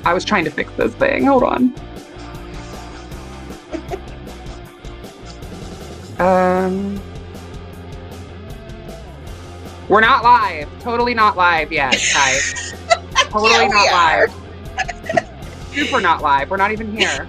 I was trying to fix this thing. Hold on. We're not live. Totally not live yet, guys. Totally Yeah, not live. Super not live. We're not even here.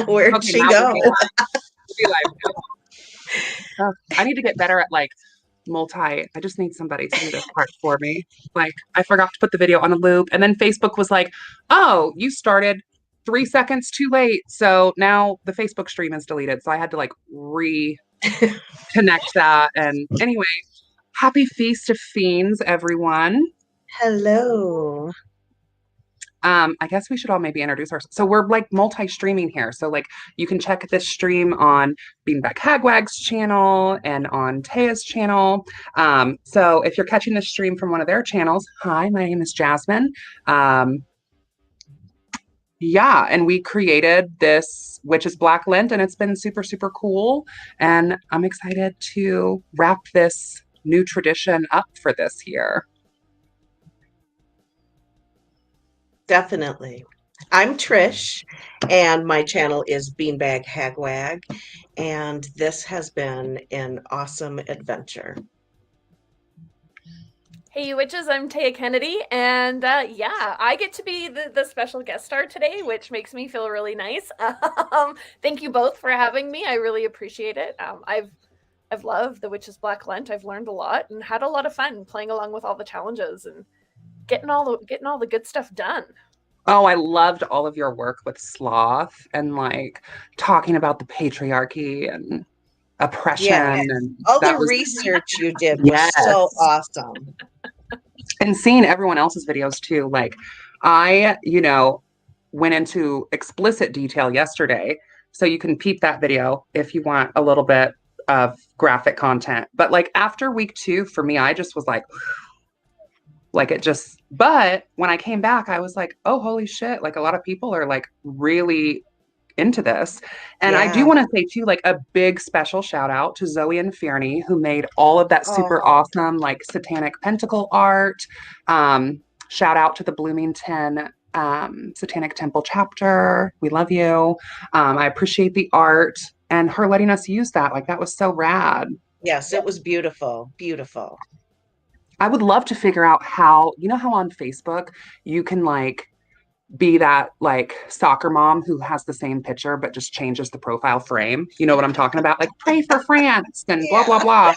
Where'd she go? We'll be live now. I need to get better at like I just need somebody to do this part for me. Like I forgot to put the video on a loop, and then Facebook was like, oh, you started 3 seconds too late, so now the Facebook stream is deleted. So I had to like reconnect that. And anyway, happy Feast of Fiends, everyone. Hello. I guess we should all maybe introduce ourselves. So we're like multi-streaming here. So like you can check this stream on Beanbag Hagwag's channel and on Teia's channel. So if you're catching this stream from one of their channels, hi, my name is Jasmyne. Yeah, and we created this Witch's Black Lent, and it's been super, super cool. And I'm excited to wrap this new tradition up for this year. Definitely. I'm Trish, and my channel is Beanbag Hagwag, and this has been an awesome adventure. Hey, you witches, I'm Teia Kennedy, and yeah, I get to be the special guest star today, which makes me feel really nice. Thank you both for having me. I really appreciate it. I've loved the Witch's Black Lent. I've learned a lot and had a lot of fun playing along with all the challenges and getting all the good stuff done. Oh, I loved all of your work with sloth and like talking about the patriarchy and oppression. Yeah, and all the research you did was so awesome. And seeing everyone else's videos too. Like I, went into explicit detail yesterday. So you can peep that video if you want a little bit of graphic content. But like after week 2, for me, I just was like but when I came back, I was like, oh, holy shit. Like a lot of people are like really into this. And I do want to say too, like a big special shout out to Zoe and Fearney, who made all of that super awesome, like satanic pentacle art. Shout out to the Bloomington Satanic Temple chapter. We love you. I appreciate the art and her letting us use that. Like that was so rad. Yes, it was beautiful. Beautiful. I would love to figure out how on Facebook you can like be that like soccer mom who has the same picture but just changes the profile frame. You know what I'm talking about? Like pray for France and blah, blah, blah.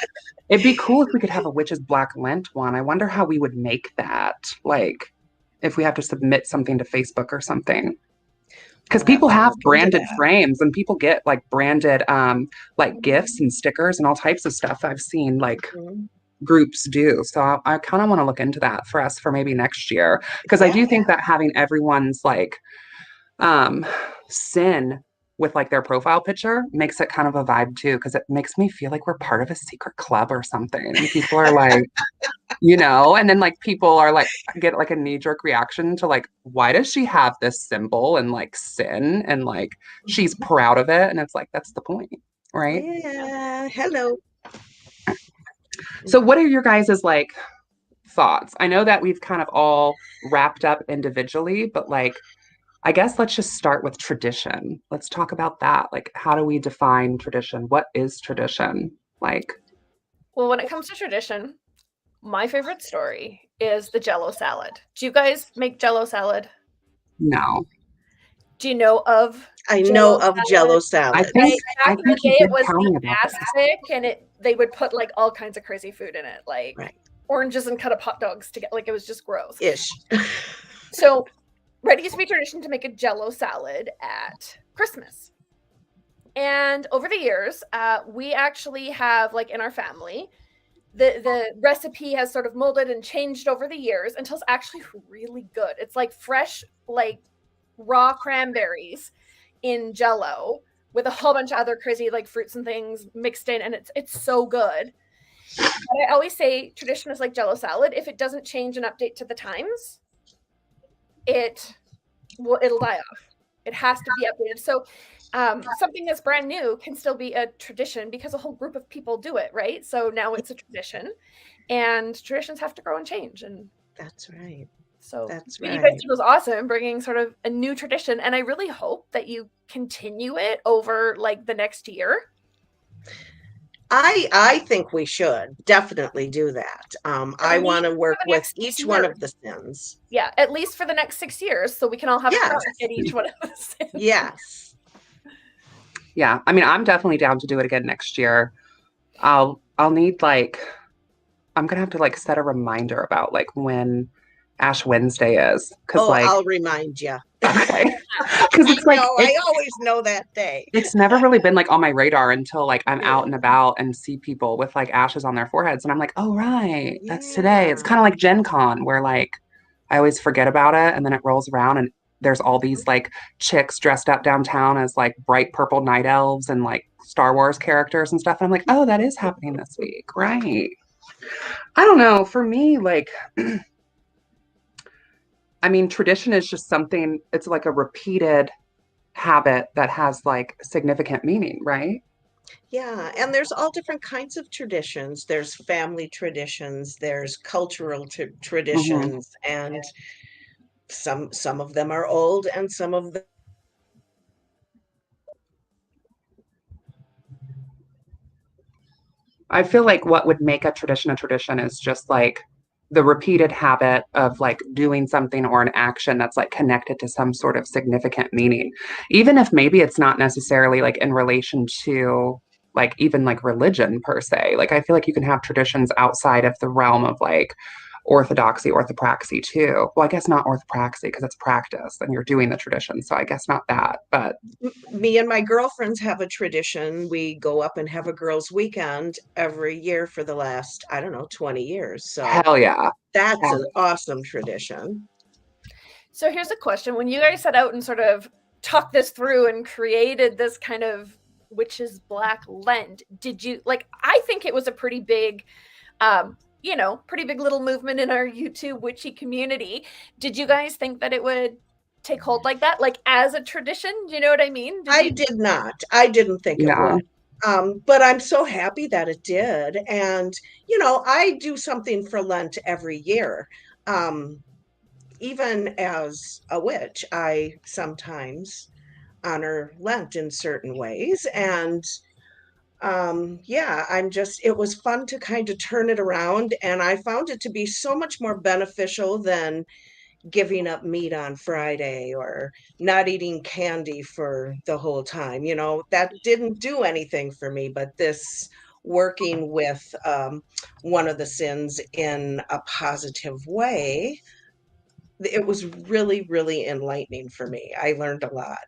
It'd be cool if we could have a Witch's Black Lent one. I wonder how we would make that. Like if we have to submit something to Facebook or something. Because people have branded frames and people get like branded like gifts and stickers and all types of stuff I've seen like groups do. So I kind of want to look into that for us for maybe next year. Because I do think that having everyone's like sin with like their profile picture makes it kind of a vibe too, because it makes me feel like we're part of a secret club or something. And people are like, and then like people are like get like a knee-jerk reaction to like, why does she have this symbol and like sin and like she's proud of it? And it's like, that's the point, right? Yeah, hello. So what are your guys's like thoughts? I know that we've kind of all wrapped up individually, but like I guess let's just start with tradition. Let's talk about that. Like, how do we define tradition? What is tradition? Like, Well, when it comes to tradition, my favorite story is the Jello salad. Do you guys make Jello salad? no. Do you know of I Jello know of salad? Jello I salad. think Right, I back in the think you day, did it was tell me the about this. aspic, and they would put like all kinds of crazy food in it, like Right. oranges and cut up hot dogs to get like it was just gross. Ish. So, it used to be tradition to make a Jello salad at Christmas. And over the years, we actually have like in our family, the recipe has sort of molded and changed over the years until it's actually really good. It's like fresh, like raw cranberries in Jello with a whole bunch of other crazy like fruits and things mixed in, and it's so good. But I always say tradition is like Jello salad. If it doesn't change and update to the times, it'll die off. It has to be updated. So something that's brand new can still be a tradition because a whole group of people do it, right? So now it's a tradition, and traditions have to grow and change. And That's right. so That's what right. you guys did was awesome, bringing sort of a new tradition, and I really hope that you continue it over like the next year. I think we should definitely do that. I least want to for work the with next each one year. of the sins. Yeah, at least for the next 6 years, so we can all have a Yes. crack at each one of the sins. Yes. Yeah, I mean, I'm definitely down to do it again next year. I'll need like I'm gonna have to like set a reminder about like when Ash Wednesday is, because Oh, like I'll remind you. okay, because it's like I always know that day. it's never really been like on my radar until like I'm out and about and see people with like ashes on their foreheads, and I'm like, oh right, that's today. It's Yeah. kind of like Gen Con where like I always forget about it, and then it rolls around and there's all these like chicks dressed up downtown as like bright purple night elves and like Star Wars characters and stuff. And I'm like, oh, that is happening this week, right? I don't know. For me, like, I mean, tradition is just something, it's like a repeated habit that has like significant meaning, right? Yeah, and there's all different kinds of traditions. There's family traditions, there's cultural Hmm. traditions, and some of them are old and some of them I feel like what would make a tradition is just like the repeated habit of like doing something or an action that's like connected to some sort of significant meaning, even if maybe it's not necessarily like in relation to like even like religion per se. Like I feel like you can have traditions outside of the realm of like orthopraxy too. Well, I guess not orthopraxy because it's practice and you're doing the tradition. So I guess not that, but me and my girlfriends have a tradition. We go up and have a girls' weekend every year for the last, I don't know, 20 years. So hell yeah. that's an awesome tradition. So here's a question. When you guys set out and sort of talked this through and created this kind of witch's black Lent, did you like, I think it was a pretty big, pretty big little movement in our YouTube witchy community. Did you guys think that it would take hold like that, like as a tradition? Do you know what I mean? I did not. I didn't think it Yeah. would. But I'm so happy that it did. And, I do something for Lent every year. Even as a witch, I sometimes honor Lent in certain ways. And yeah, it was fun to kind of turn it around. And I found it to be so much more beneficial than giving up meat on Friday or not eating candy for the whole time. That didn't do anything for me, but this working with one of the sins in a positive way, it was really, really enlightening for me. I learned a lot.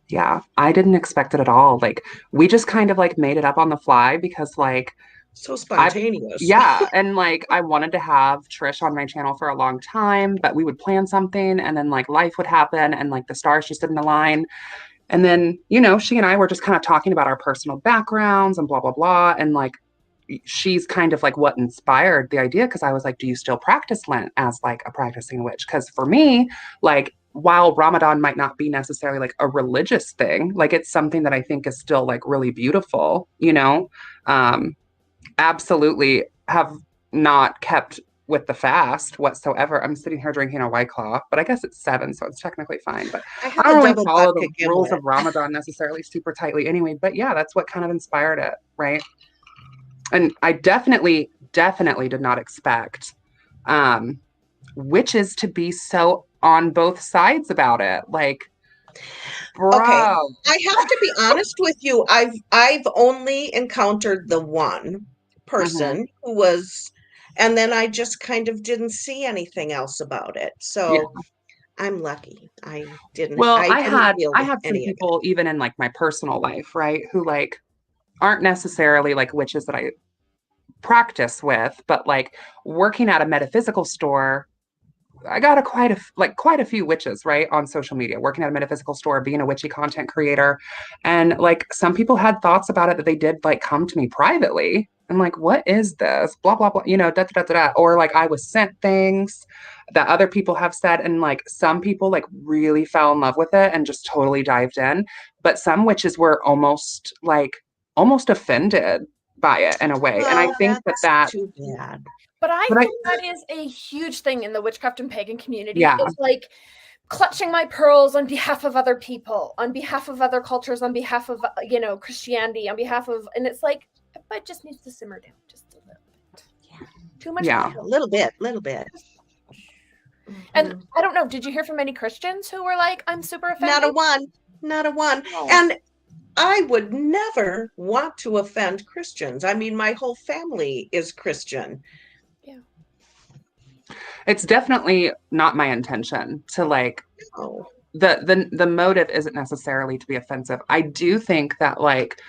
Yeah, I didn't expect it at all. Like we just kind of like made it up on the fly because like So I spontaneous. yeah, and like I wanted to have Trish on my channel for a long time, but we would plan something and then like life would happen and like the stars just didn't align. And then, you know, she and I were just kind of talking about our personal backgrounds and blah, blah, blah. And like, she's kind of like what inspired the idea. Cause I was like, do you still practice Lent as like a practicing witch? Cause for me, like, while Ramadan might not be necessarily like a religious thing, like it's something that I think is still like really beautiful, you know? Um, Absolutely have not kept with the fast whatsoever. I'm sitting here drinking a White Claw, but I guess it's 7, so it's technically fine. But I I have don't a really double follow vodka the rules of gimlet. Ramadan necessarily super tightly anyway. But yeah, that's what kind of inspired it, right? And I definitely did not expect um, witches to be so on both sides about it. Like, Okay, bro. I have to be honest with you. I've only encountered the one Mhm. person who was, and then I just kind of didn't see anything else about it. Yeah. So I'm lucky. Well, I I didn't had feel I had some any of it. people even in like my personal life, right, who like aren't necessarily like witches that I practice with, but like working at a metaphysical store, I got quite a few witches, right, on social media, working at a metaphysical store, being a witchy content creator. And like some people had thoughts about it that they did like come to me privately. And like, what is this? Blah, blah, blah, you know, da, da, da, da, da. Or like I was sent things that other people have said. And like some people like really fell in love with it and just totally dived in. But some witches were almost offended by it in a way. And I Oh, think that that's that, too bad. But I but I, think that is a huge thing in the witchcraft and pagan community. yeah, It's like clutching my pearls on behalf of other people, on behalf of other cultures, on behalf of, Christianity, on behalf of, and it's like, it just needs to simmer down just a little bit. Yeah, Too much yeah. a little bit, little bit. And Mhm. I don't know, did you hear from any Christians who were like, I'm super Not a offended? one, not a one. No. And I would never want to offend Christians. I mean, my whole family is Christian. Yeah. It's definitely not my intention to like Oh, the motive isn't necessarily to be offensive. I do think that like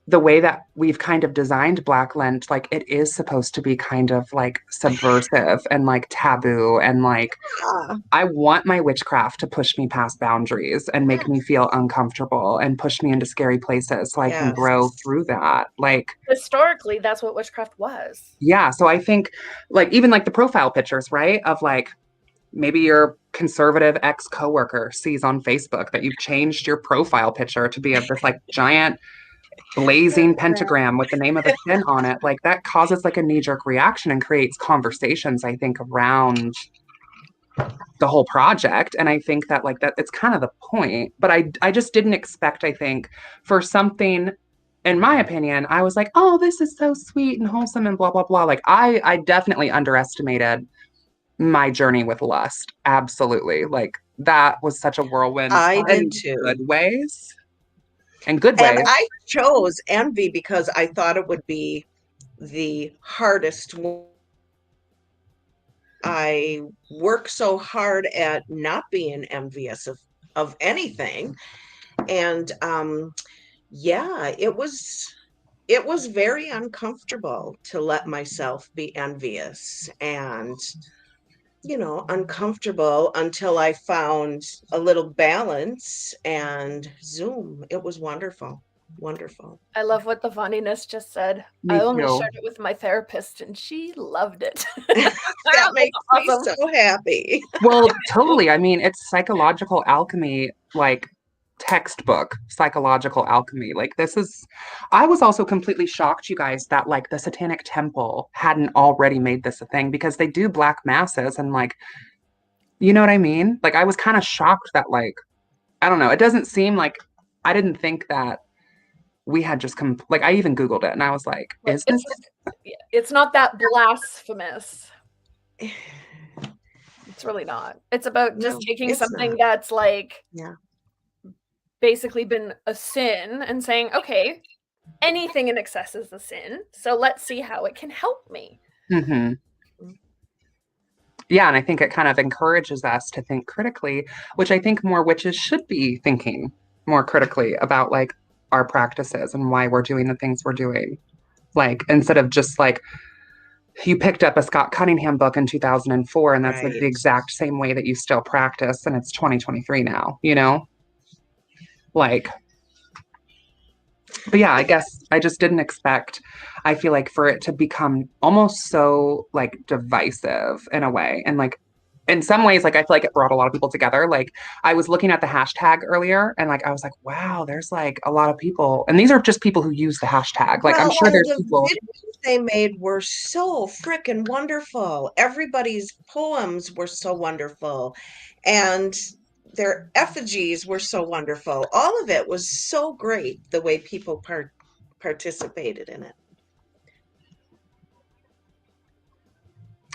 the way that we've kind of designed Black Lent, like it is supposed to be kind of like subversive and like taboo and like ah, I want my witchcraft to push me past boundaries and make me Yes. feel uncomfortable and push me into scary places so I can yes. grow through that. Like Historically, that's what witchcraft was. yeah, so I think like even like the profile pictures, right? Of like maybe your conservative ex coworker sees on Facebook that you've changed your profile picture to be of this like giant blazing pentagram with the name of a sin on it. Like that causes like a knee jerk reaction and creates conversations, I think, around the whole project. And I think that like that it's kind of the point. But I just didn't expect, I think, for something in my opinion, I was like, oh, this is so sweet and wholesome and blah blah blah. Like I definitely underestimated my journey with lust. Absolutely. Like that was such a whirlwind I did in too. good ways. In good And ways. I chose envy because I thought it would be the hardest one. I work so hard at not being envious of anything. And yeah, it was very uncomfortable to let myself be envious and uncomfortable until I found a little balance and zoom. It was wonderful. Wonderful. I love what the Voniness just said. I Me only too. shared it with my therapist and she loved it. That That's makes me awesome. so happy. Well, totally. I mean, it's psychological alchemy, like textbook psychological alchemy. Like this is I was also completely shocked, you guys, that like the Satanic Temple hadn't already made this a thing because they do black masses and like, you know what I mean? Like I was kind of shocked that like, I don't know, it doesn't seem like I didn't think that we had just come like I even Googled it and I was like, But is this it's not that blasphemous. It's really not. It's about just No, taking it's something not. that's like Yeah. basically been a sin and saying, okay, anything in excess is a sin. So let's see how it can help me. mm-hmm. Yeah, and I think it kind of encourages us to think critically, which I think more witches should be thinking more critically about like our practices and why we're doing the things we're doing. Like instead of just like you picked up a Scott Cunningham book in 2004 and that's like the Right. exact same way that you still practice and it's 2023 now, you know? Like, but yeah, I guess I just didn't expect, I feel like, for it to become almost so like divisive in a way. And like in some ways, like I feel like it brought a lot of people together. Like I was looking at the hashtag earlier and like I was like, wow, there's like a lot of people. And these are just people who use the hashtag. Like I'm Well, sure and there's the people. videos they made were so freaking wonderful. Everybody's poems were so wonderful, and their effigies were so wonderful. All of it was so great, the way people participated in it.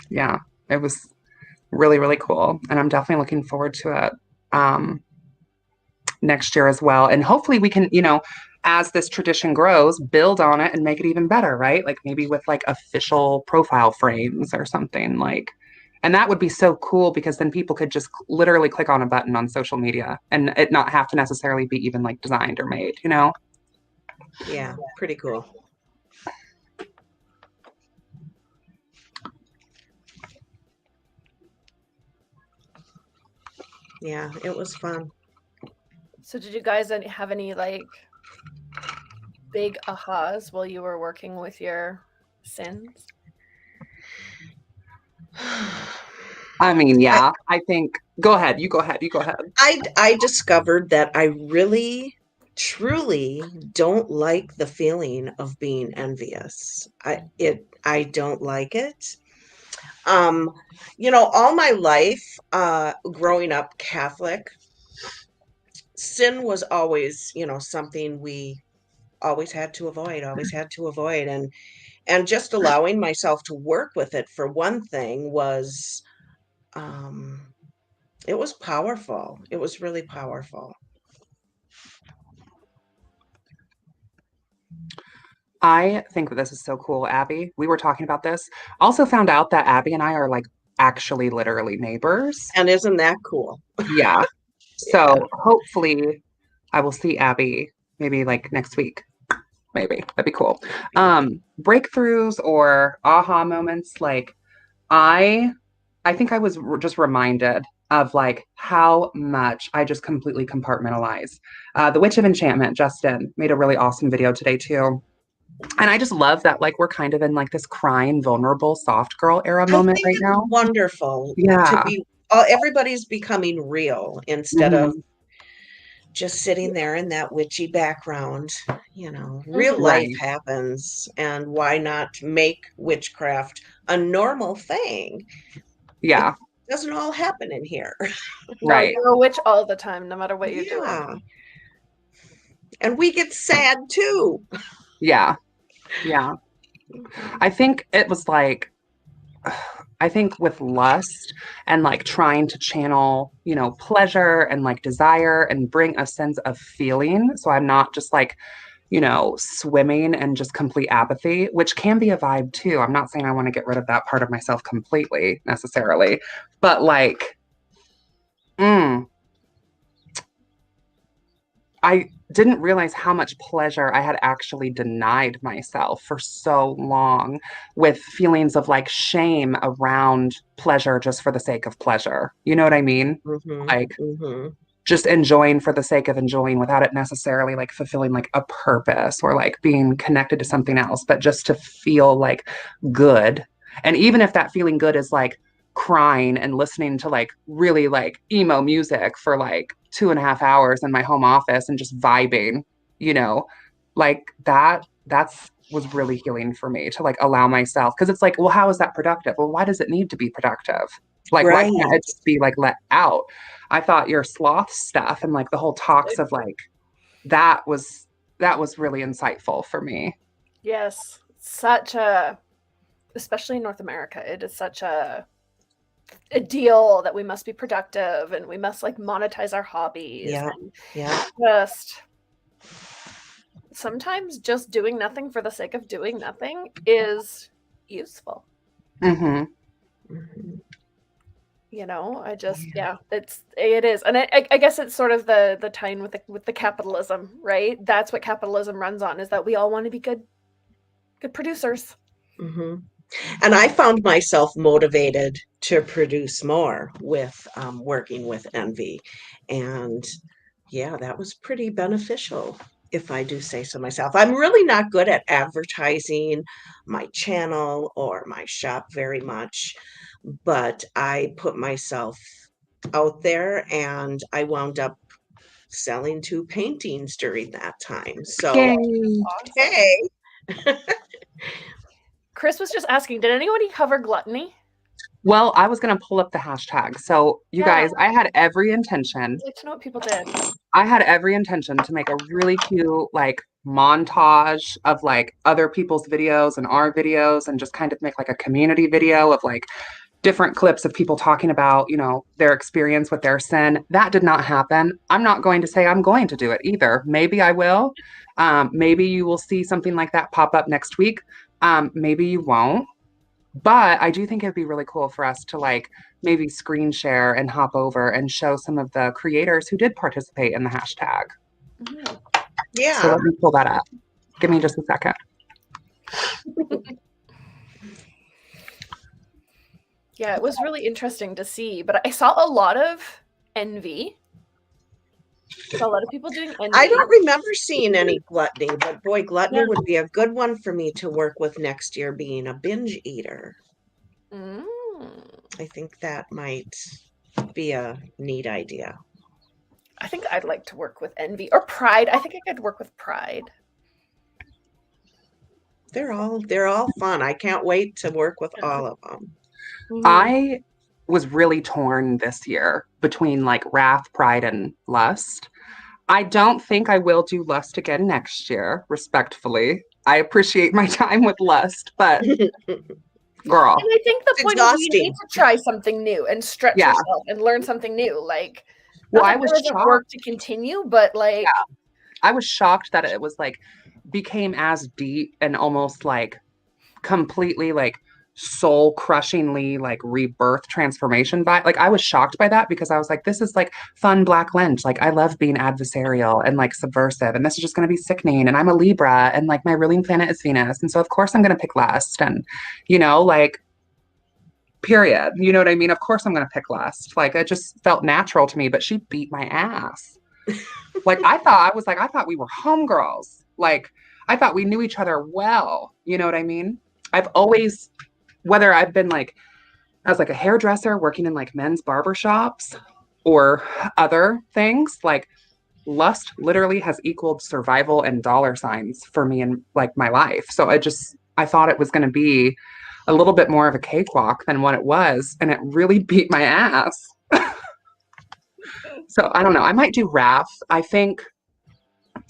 Yeah, it was really, really cool. And I'm definitely looking forward to it next year as well. And hopefully we can, as this tradition grows, build on it and make it even better, right? Like maybe with like official profile frames or something like. And that would be so cool because then people could just literally click on a button on social media and it not have to necessarily be even like designed or made, you know? Yeah, pretty cool. Yeah, it was fun. So did you guys have any like big ahas while you were working with your sins? I mean, yeah, I think go ahead, you go ahead, you go ahead. I discovered that I really truly don't like the feeling of being envious. I don't like it. Um, all my life, growing up Catholic, sin was always, something we always had to avoid. And just allowing myself to work with it for one thing was, um, it was powerful. It was really powerful. I think that this is so cool, Abby. We were talking about this. Also found out that Abby and I are like actually literally neighbors. And isn't that cool? Yeah. Yeah. So hopefully I will see Abby maybe like next week. Maybe. That'd be cool. Breakthroughs or aha moments, like I I think I was just reminded of like how much I just completely compartmentalize. The Witch of Enchantment, Justin, made a really awesome video today too. And I just love that like we're kind of in like this crying, vulnerable, soft girl era I moment think right it's now. wonderful to Yeah. be, everybody's becoming real instead of Mhm. just sitting there in that witchy background. Real Mhm. life Right. happens, and why not make witchcraft a normal thing? It Yeah. doesn't all happen in here. No, Right. you're a witch all the time, no matter what you're doing. Yeah. And we get sad too. Yeah. Yeah. I think it was like I think with lust and like trying to channel, pleasure and like desire and bring a sense of feeling. So I'm not just like, swimming and just complete apathy, which can be a vibe too. I'm not saying I want to get rid of that part of myself completely necessarily, but like, mm, I didn't realize how much pleasure I had actually denied myself for so long with feelings of like shame around pleasure just for the sake of pleasure. You know what I mean? Mm-hmm. Like Mm-hmm. just enjoying for the sake of enjoying without it necessarily like fulfilling like a purpose or like being connected to something else, but just to feel like good. And even if that feeling good is like crying and listening to like really like emo music for like 2.5 hours in my home office and just vibing, you know, like that's was really healing for me to like allow myself because it's like, well, how is that productive? Well, why does it need to be productive? Like, why can't Right. it just be like let out? I thought your sloth stuff and like the whole talks of like that was that was really insightful for me. Yes, such a, especially in North America, it is such a deal that we must be productive and we must like monetize our hobbies Yeah. and Yeah. just sometimes just doing nothing for the sake of doing nothing is useful. Mm-hmm. Mhm. I just, Yeah. yeah, it is, and I guess it's sort of the tie-in with the capitalism, right? That's what capitalism runs on, is that we all want to be good producers. Mhm. And I found myself motivated to produce more with working with Envy. And yeah, that was pretty beneficial, if I do say so myself. I'm really not good at advertising my channel or my shop very much, but I put myself out there and I wound up selling 2 paintings during that time. So, Yay. Awesome. hey. Chris was just asking, did anybody cover gluttony? Well, I was going to pull up the hashtag. So, you Yeah. guys, I had every intention. I'd like to know what people did. I had every intention to make a really cute, like, montage of like other people's videos and our videos and just kind of make like a community video of like different clips of people talking about, you know, their experience with their sin. That did not happen. I'm not going to say I'm going to do it either. Maybe I will. Maybe you will see something like that pop up next week. Maybe you won't. But I do think it'd be really cool for us to like maybe screen share and hop over and show some of the creators who did participate in the hashtag. Mhm. So Yeah. let me pull that up. Give me just a second. Yeah, it was really interesting to see, but I saw a lot of envy. Saw a lot of people doing envy. I don't remember seeing any gluttony, but boy, gluttony Yeah. would be a good one for me to work with next year, being a binge eater. Mm. I think that might be a neat idea. I think I'd like to work with envy or pride. I think I could work with pride. They're all fun. I can't wait to work with all of them. I was really torn this year between like wrath, pride, and lust. I don't think I will do lust again next year, respectfully. I appreciate my time with lust, but girl, And I think the It's point is you need exhausting. to try something new and stretch Yeah. yourself and learn something new. Like, well, not I that was it doesn't shocked. work to continue, but like, I was shocked that it was like became as deep and almost like completely like soul crushingly like rebirth transformation by like I was shocked by that because I was like this is like fun black lent, like I love being adversarial and like subversive, and this is just going to be sickening, and I'm a Libra and like my ruling planet is Venus, and so of course I'm going to pick lust, and you know, like period, you know what I mean, of course I'm going to pick lust, like it just felt natural to me, but she beat my ass. Like I thought we were homegirls. Like I thought we knew each other well. You know what I mean? I've always, whether I've been like as like a hairdresser working in like men's barbershops or other things, like lust literally has equaled survival and dollar signs for me in like my life. So I thought it was going to be a little bit more of a cakewalk than what it was, and it really beat my ass. So I don't know. I might do wrath. I think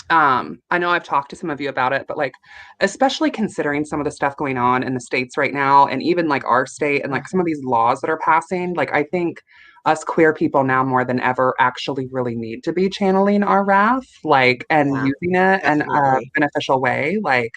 I know I've talked to some of you about it, but like especially considering some of the stuff going on in the states right now and even like our state and like some of these laws that are passing, like I think us queer people now more than ever actually really need to be channeling our wrath, like and Yeah, using it in a definitely. beneficial way. Like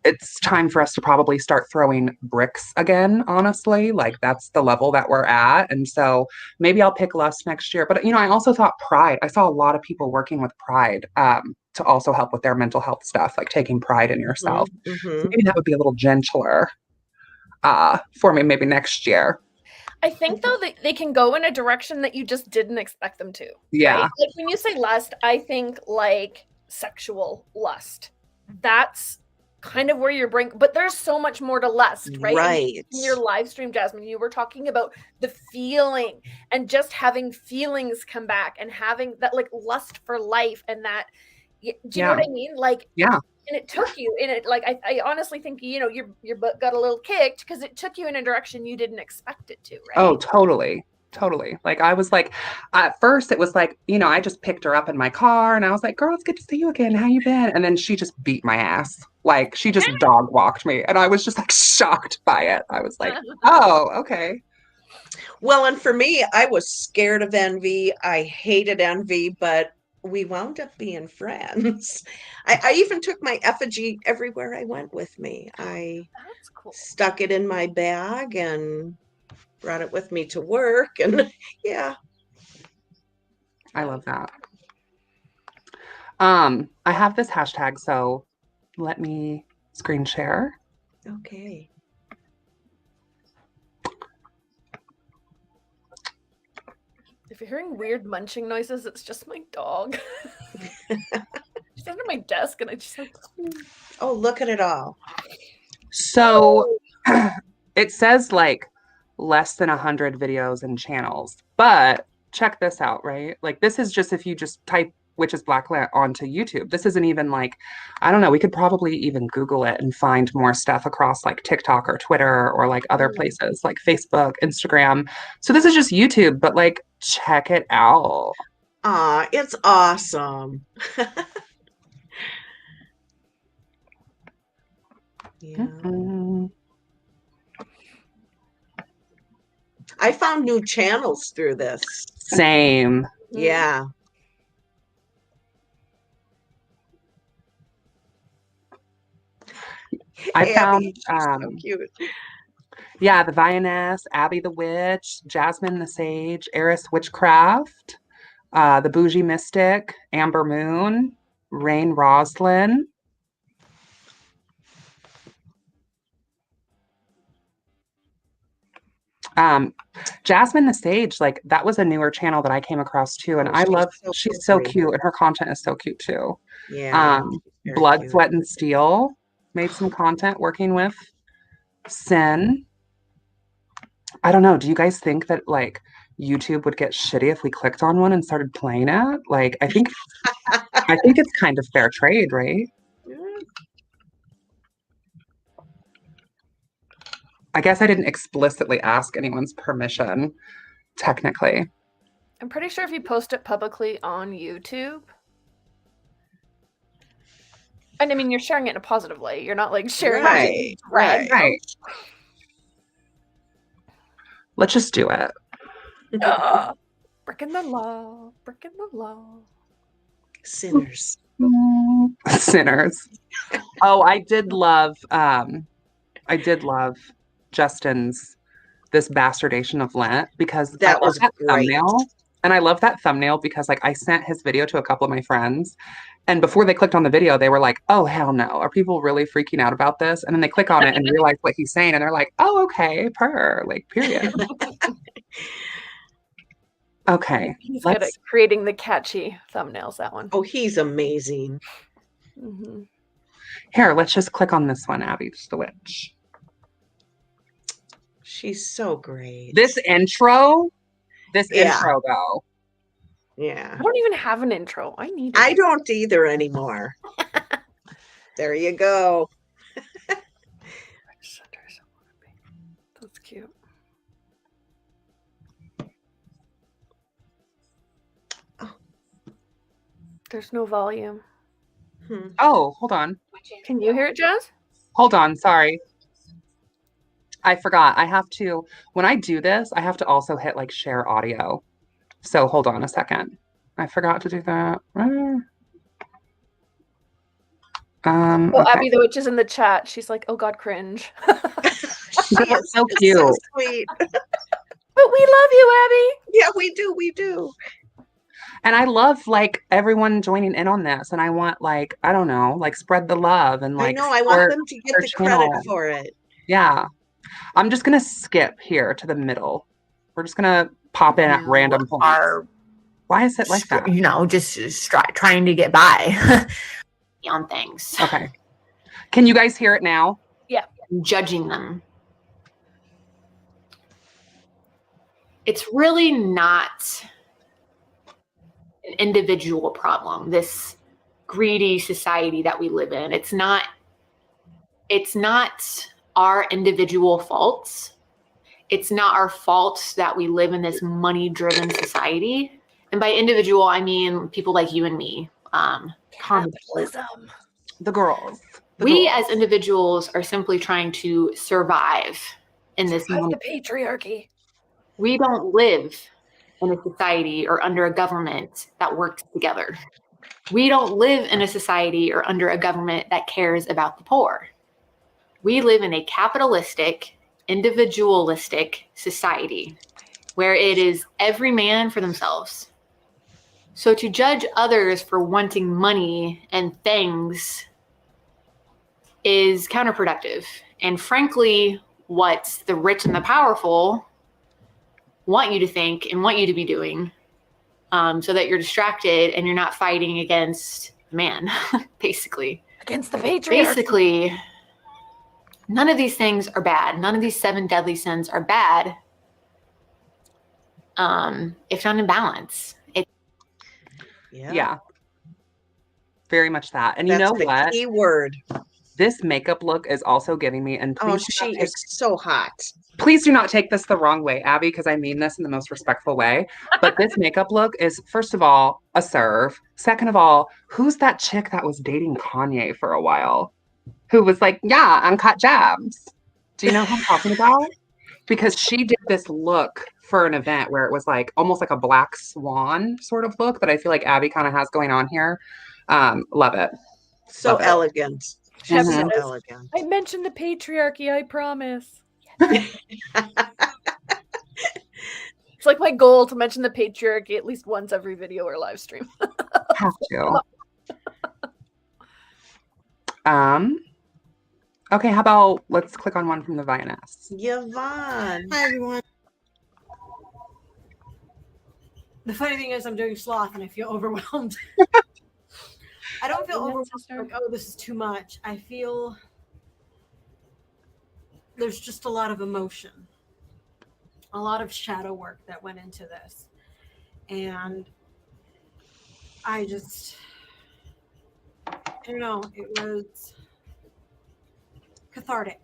it's time for us to probably start throwing bricks again, honestly. Like that's the level that we're at. And so maybe I'll pick lust next year. But you know, I also thought pride. I saw a lot of people working with pride to also help with their mental health stuff, like taking pride in yourself. So Mm-hmm. maybe that would be a little gentler for me maybe next year. I think though that they can go in a direction that you just didn't expect them to, Yeah. right? Like when you say lust, I think like sexual lust. That's kind of where you're bringing, but there's so much more to lust, right? Right. In your live stream, Jasmine, you were talking about the feeling and just having feelings come back and having that like lust for life and that, do you know what I mean? Like, Yeah. and it took you in it. Like, I honestly think, you know, your butt got a little kicked because it took you in a direction you didn't expect it to, right? Oh, totally. Totally. Like I was like, at first it was like, you know, I just picked her up in my car and I was like, girl, it's good to see you again. How you been? And then she just beat my ass. Like she just dog walked me. And I was just like shocked by it. I was like, oh, okay. Well, and for me, I was scared of envy. I hated envy, but we wound up being friends. I even took my effigy everywhere I went with me. I That's cool. stuck it in my bag and brought it with me to work. And yeah. I love that. I have this hashtag, so let me screen share. Okay. If you're hearing weird munching noises, it's just my dog. She's under my desk and I just like. Oh, look at it all. So it says like less than 100 videos and channels, but check this out, right? Like this is just if you just type Witches Blacklit onto YouTube. This isn't even like, I don't know, we could probably even Google it and find more stuff across like TikTok or Twitter or like other places like Facebook, Instagram. So this is just YouTube, but like check it out. It's awesome. Yeah. I found new channels through this. Same. Yeah. I found so cute. Yeah, the Vioness, Abby the Witch, Jasmyne the Sage, Eris Witchcraft, the Bougie Mystic, Amber Moon, Rain Roslyn. Jasmyne the Sage, like that was a newer channel that I came across too, and I love. She's so cute, and her content is so cute too. Yeah. Blood, Sweat, and Steel made some content working with Sin. I don't know. Do you guys think that like YouTube would get shitty if we clicked on one and started playing it? Like, I think it's kind of fair trade, right? I guess I didn't explicitly ask anyone's permission, technically. I'm pretty sure if you post it publicly on YouTube, and I mean, you're sharing it in a positive way. You're not like sharing it. Right. Let's just do it. Breaking the law. Breaking the law. Sinners. Sinners. Oh, I did love Justin's This Bastardation of Lent because that was that great. thumbnail. And I love that thumbnail because like I sent his video to a couple of my friends, and before they clicked on the video, they were like, "Oh hell no, are people really freaking out about this?" And then they click on it and realize what he's saying, and they're like, "Oh okay, period." Okay, he's good at creating the catchy thumbnails. That one. Oh, he's amazing. Mm-hmm. Here, let's just click on this one, Abby the Witch. She's so great. This intro though. Yeah. I don't even have an intro. I need it. I don't either anymore. There you go. That's cute. Oh. There's no volume. Oh, hold on. Can you hear it, Jazz? Hold on, sorry. I forgot. I have to, when I do this, I have to also hit like share audio. So hold on a second. I forgot to do that. Okay. Abby the Witch is in the chat. She's like, "Oh God, cringe." That's so cute. So sweet. But we love you, Abby. Yeah, we do. We do. And I love like everyone joining in on this. And I want like, I don't know, like spread the love and like. I know. I want them to get the credit for it. Yeah. I'm just going to skip here to the middle. We're just going to pop in at random points. Why is it like that? You know, just trying to get by on things. Okay. Can you guys hear it now? Yeah. Judging them. It's really not an individual problem, this greedy society that we live in. It's not our individual faults. It's not our fault that we live in this money-driven society. And by individual, I mean people like you and me. Capitalism. The girls. We as individuals are simply trying to survive in this the patriarchy. We don't live in a society or under a government that works together. We don't live in a society or under a government that cares about the poor. We live in a capitalistic, individualistic society where it is every man for themselves. So to judge others for wanting money and things is counterproductive. And frankly, what the rich and the powerful want you to think and want you to be doing so that you're distracted and you're not fighting against the man, basically. Against the patriarchy. Basically, none of these things are bad. None of these 7 deadly sins are bad if done in balance. Yeah. Very much that. And That's you know the what? key word. This makeup look is also giving me, and Oh, please, she is so hot. please do not take this the wrong way, Abby, because I mean this in the most respectful way. But this makeup look is, first of all, a serve. Second of all, who's that chick that was dating Kanye for a while? Who was like, yeah, uncut jabs. Do you know who I'm talking about? Because she did this look for an event where it was like almost like a black swan sort of look that I feel like Abby kind of has going on here. Love it. So Love it. elegant. She's Mhm. so Yes. elegant. I mentioned the patriarchy, I promise. It's like my goal to mention the patriarchy at least once every video or live stream. Have to. Okay, how about let's click on one from the Vioness. Yvonne. Hi, everyone. The funny thing is, I'm doing sloth and I feel overwhelmed. I don't feel overwhelmed like, oh, this is too much. I feel there's just a lot of emotion, a lot of shadow work that went into this. And I don't know, it was cathartic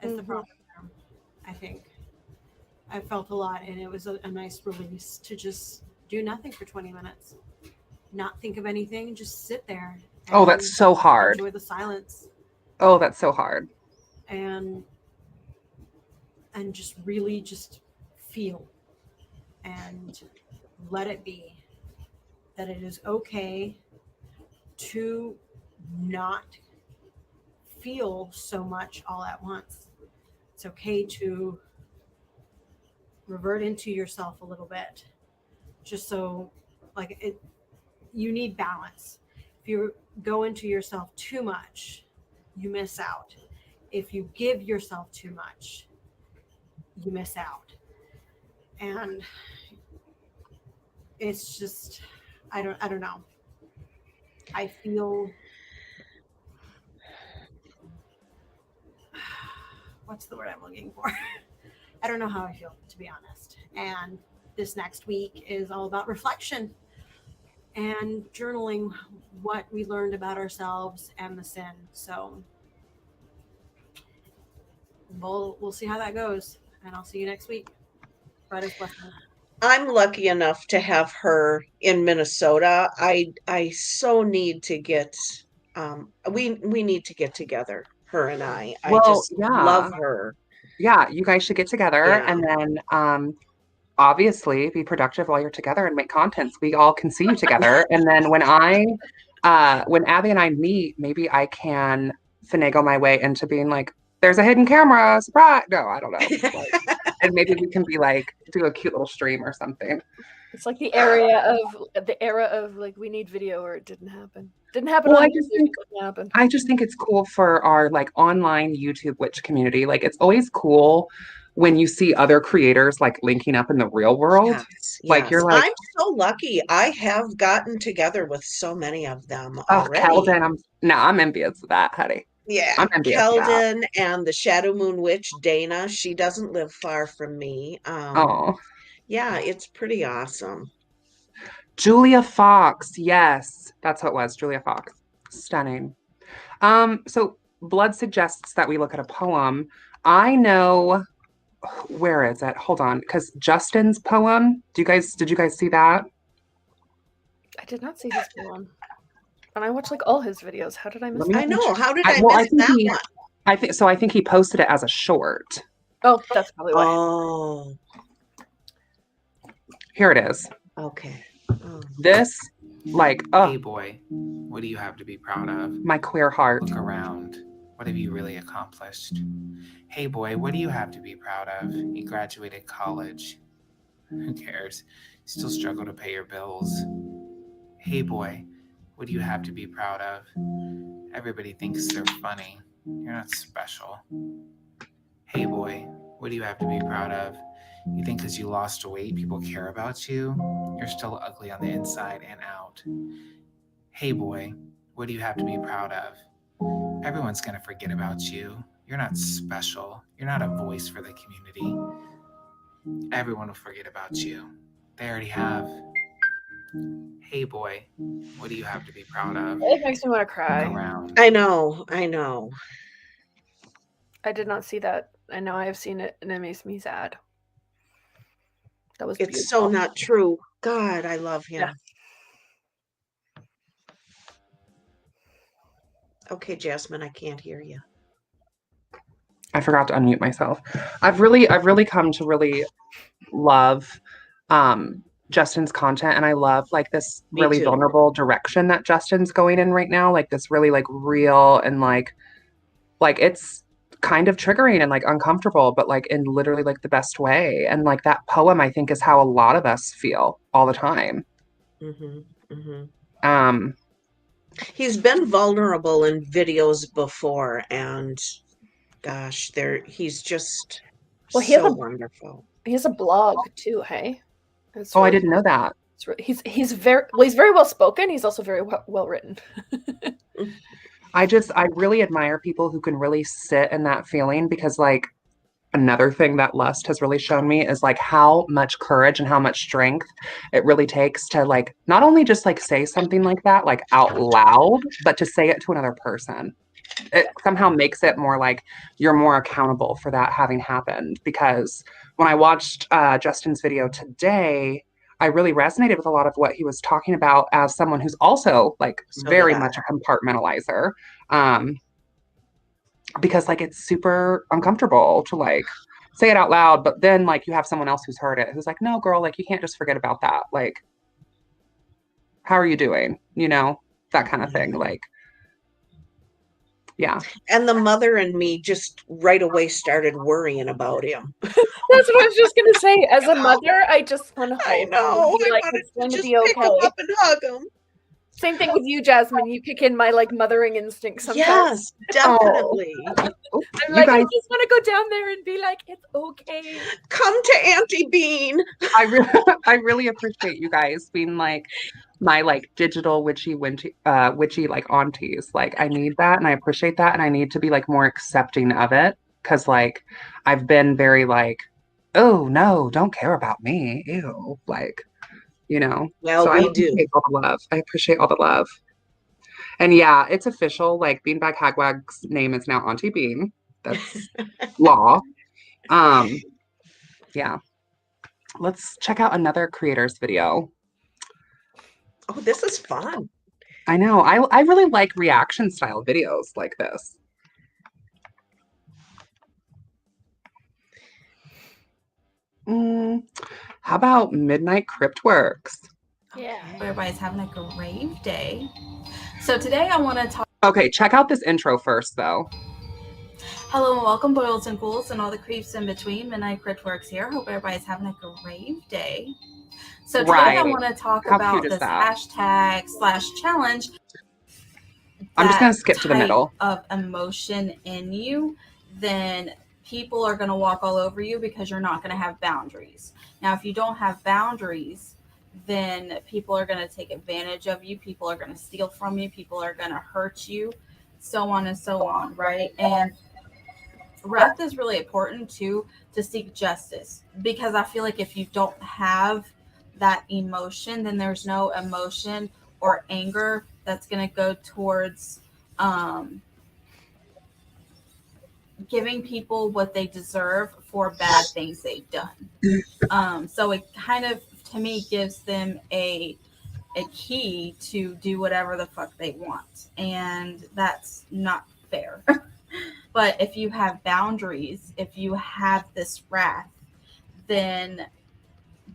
is the proper term, I think. I felt a lot, and it was a nice release to just do nothing for 20 minutes. Not think of anything, just sit there. Oh, that's so hard. Enjoy the silence. Oh, that's so hard. And just really just feel and let it be that it is okay to not feel so much all at once. It's okay to revert into yourself a little bit, just so like it, you need balance. If you go into yourself too much, you miss out. If you give yourself too much, you miss out. And it's just, I don't know. I feel, what's the word I'm looking for? I don't know how I feel, to be honest. And this next week is all about reflection and journaling what we learned about ourselves and the sin. So we'll see how that goes, and I'll see you next week. Friday's blessing. I'm lucky enough to have her in Minnesota. I so need to get we need to get together, her and I. I Well, just yeah. love her. Yeah, you guys should get together Yeah. and then obviously be productive while you're together and make content so we all can see you together. And then when Abby and I meet, maybe I can finagle my way into being like, there's a hidden camera, surprise. No, I don't know. Like, and maybe we can be like, do a cute little stream or something. It's like the era of like we need video or it didn't happen. Didn't happen. Well, on I just YouTube, think it didn't happen. I just think it's cool for our like online YouTube witch community. Like it's always cool when you see other creators like linking up in the real world. Yes, Like you're yes. like, I'm so lucky. I have gotten together with so many of them oh, already. Keldon, I'm envious of that, honey. Yeah, I'm envious of that. Keldon and the Shadow Moon Witch, Dana. She doesn't live far from me. Oh, Yeah, it's pretty awesome. Julia Fox. Yes, that's what it was. Julia Fox. Stunning. So Blood suggests that we look at a poem. I know, where is it? Hold on, because Justin's poem. Did you guys see that? I did not see his one. And I watch like all his videos. How did I miss Let me- that? I know. How did I Well, I miss think that he- one? I think he posted it as a short. Oh, that's probably why. Oh, Here it is. okay. Oh. This, like, Hey boy, what do you have to be proud of? my queer heart. Look around. What have you really accomplished? Hey boy, what do you have to be proud of? You graduated college. Who cares? You still struggle to pay your bills. Hey boy, what do you have to be proud of? Everybody thinks they're funny. You're not special. Hey boy, what do you have to be proud of? You think because you lost weight, people care about you? You're still ugly on the inside and out. Hey boy, what do you have to be proud of? Everyone's gonna forget about you. You're not special. You're not a voice for the community. Everyone will forget about you. They already have. Hey boy, what do you have to be proud of? It makes me want to Look cry. around. I know. I did not see that. I know I have seen it, and it makes me sad. That was It's beautiful. so not true. God, I love him. Yeah. Okay, Jasmine, I can't hear you. I forgot to unmute myself. I've really come to really love Justin's content, and I love like this Me really too. vulnerable direction that Justin's going in right now, like this really like real and like it's kind of triggering and like uncomfortable, but like in literally like the best way. And like that poem, I think, is how a lot of us feel all the time. He's been vulnerable in videos before, and gosh, he's just so wonderful. He has a blog too. Hey. I didn't know that. He's very well spoken. He's also very well written. I really admire people who can really sit in that feeling, because like another thing that Lust has really shown me is like how much courage and how much strength it really takes to like not only just like say something like that like out loud, but to say it to another person. It somehow makes it more like you're more accountable for that having happened. Because when I watched Justin's video today, I really resonated with a lot of what he was talking about as someone who's also like very much a compartmentalizer. Because like it's super uncomfortable to like say it out loud, but then like you have someone else who's heard it who's like, no girl, like you can't just forget about that. Like, how are you doing? You know, that kind of thing. Like, yeah. And the mother and me just right away started worrying about him. That's what I was just gonna say. As a mother, I just want to I know. be like, it's going to be okay. Pick him up and hug him. Same thing with you, Jasmine. You kick in my like mothering instinct sometimes. Yes, definitely. I'm like, I just want to go down there and be like, it's okay. Come to Auntie Bean. I really appreciate you guys being like my like digital witchy like aunties. Like I need that and I appreciate that, and I need to be like more accepting of it, because like I've been very like, oh no, don't care about me, ew, like, you know. Well, so we I appreciate all the love. I appreciate all the love. And yeah, it's official. Like Beanbag Hagwag's name is now Auntie Bean. That's law. Yeah. Let's check out another creator's video. Oh, this is fun. I know. I really like reaction style videos like this. How about Midnight Cryptworks? Yeah. Everybody's having a great day. So today I want to talk. Okay, check out this intro first, though. Hello and welcome, boils and ghouls and all the creeps in between. Midnight Cryptworks here. Hope everybody's having a great day. So today I want to talk about this hashtag/challenge. I'm just going to skip to the middle. Of emotion in you, then people are going to walk all over you because you're not going to have boundaries. Now, if you don't have boundaries, then people are going to take advantage of you. People are going to steal from you. People are going to hurt you, so on and so on, right? And wrath is really important too, to seek justice, because I feel like if you don't have that emotion, then there's no emotion or anger that's going to go towards giving people what they deserve for bad things they've done. So it kind of, to me, gives them a key to do whatever the fuck they want. And that's not fair. But if you have boundaries, if you have this wrath, then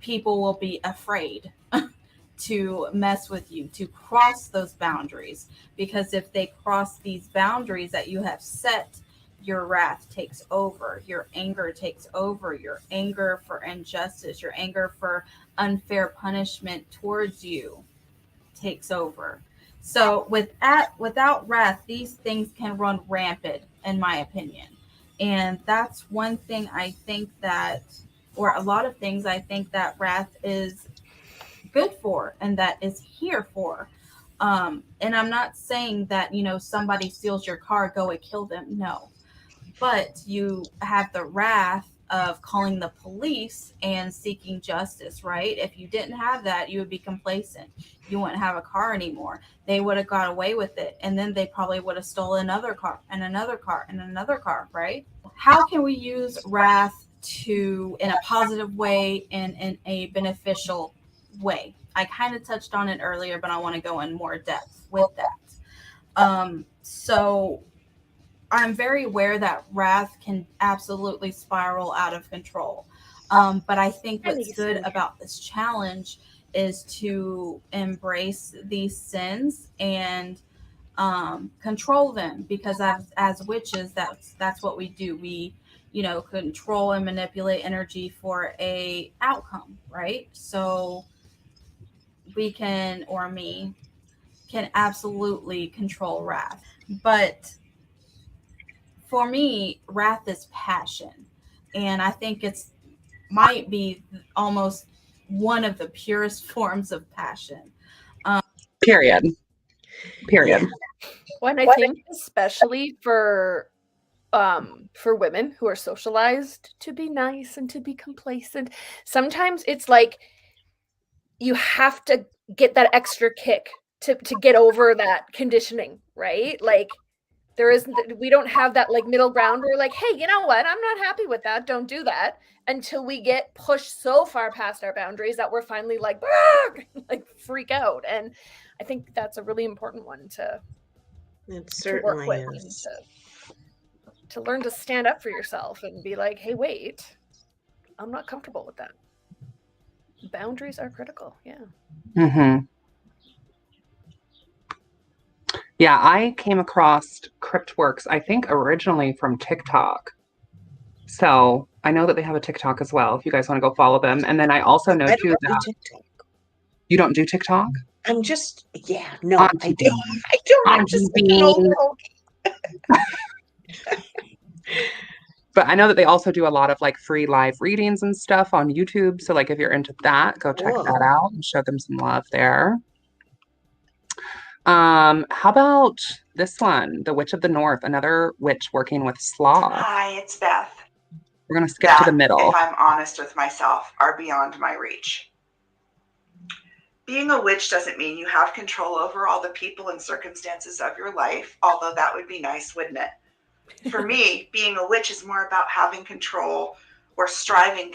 people will be afraid to mess with you, to cross those boundaries. Because if they cross these boundaries that you have set, your wrath takes over, your anger takes over, your anger for injustice, your anger for unfair punishment towards you takes over. So without wrath, these things can run rampant, in my opinion. And that's one thing I think that or a lot of things I think that wrath is good for and that is here for. And I'm not saying that, somebody steals your car, go and kill them. No. But you have the wrath of calling the police and seeking justice, right? If you didn't have that, you would be complacent. You wouldn't have a car anymore. They would have got away with it. And then they probably would have stolen another car and another car and another car, right? How can we use wrath in a positive way and in a beneficial way? I kind of touched on it earlier, but I want to go in more depth with that. So I'm very aware that wrath can absolutely spiral out of control. But I think what's good about this challenge is to embrace these sins and control them, because as witches, that's what we do. We control and manipulate energy for a outcome, right? So we can, or me, can absolutely control wrath. But for me, wrath is passion. And I think might be almost one of the purest forms of passion. Period. Period. When I think especially for women who are socialized to be nice and to be complacent, sometimes it's like you have to get that extra kick to get over that conditioning, right? Like we don't have that like middle ground where like, hey, you know what? I'm not happy with that. Don't do that, until we get pushed so far past our boundaries that we're finally like, like freak out. And I think that's a really important one to work with, is. to learn to stand up for yourself and be like, hey, wait, I'm not comfortable with that. Boundaries are critical. Yeah. Mm-hmm. Yeah, I came across Cryptworks, I think originally from TikTok. So I know that they have a TikTok as well, if you guys want to go follow them. And then I also know too that TikTok. You don't do TikTok? I'm just, no, I don't. I don't. I'm just an old But I know that they also do a lot of like free live readings and stuff on YouTube. So like if you're into that, go check that out and show them some love there. How about this one, The Witch of the North, another witch working with Sloth. Hi, it's Beth. We're going to skip to the middle. If I'm honest with myself, are beyond my reach. Being a witch doesn't mean you have control over all the people and circumstances of your life, although that would be nice, wouldn't it? For me, being a witch is more about having control or striving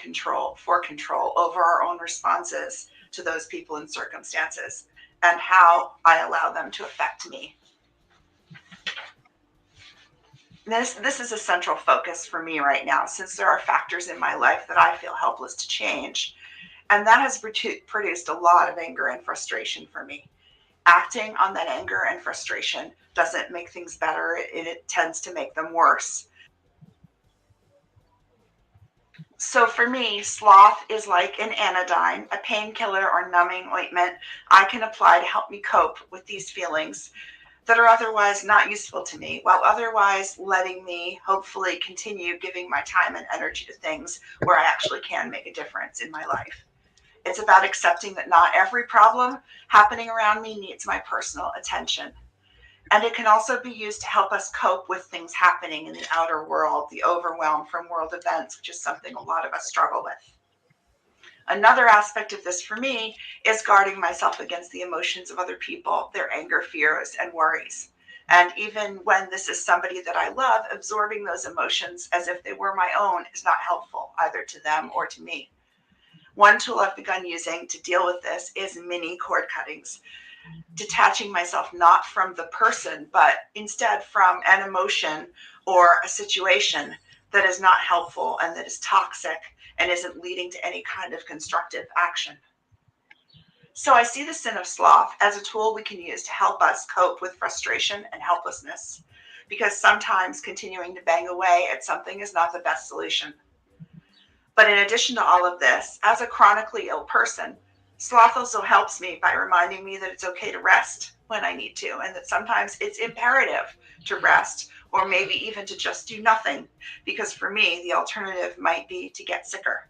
for control over our own responses to those people and circumstances and how I allow them to affect me. This is a central focus for me right now, since there are factors in my life that I feel helpless to change. And that has produced a lot of anger and frustration for me. Acting on that anger and frustration doesn't make things better. It tends to make them worse. So for me, sloth is like an anodyne, a painkiller or numbing ointment I can apply to help me cope with these feelings that are otherwise not useful to me, while otherwise letting me hopefully continue giving my time and energy to things where I actually can make a difference in my life. It's about accepting that not every problem happening around me needs my personal attention. And it can also be used to help us cope with things happening in the outer world, the overwhelm from world events, which is something a lot of us struggle with. Another aspect of this for me is guarding myself against the emotions of other people, their anger, fears, and worries. And even when this is somebody that I love, absorbing those emotions as if they were my own is not helpful either to them or to me. One tool I've begun using to deal with this is mini cord cuttings, detaching myself not from the person, but instead from an emotion or a situation that is not helpful and that is toxic and isn't leading to any kind of constructive action. So I see the sin of sloth as a tool we can use to help us cope with frustration and helplessness, because sometimes continuing to bang away at something is not the best solution. But in addition to all of this, as a chronically ill person, sloth also helps me by reminding me that it's okay to rest when I need to, and that sometimes it's imperative to rest, or maybe even to just do nothing, because for me, the alternative might be to get sicker.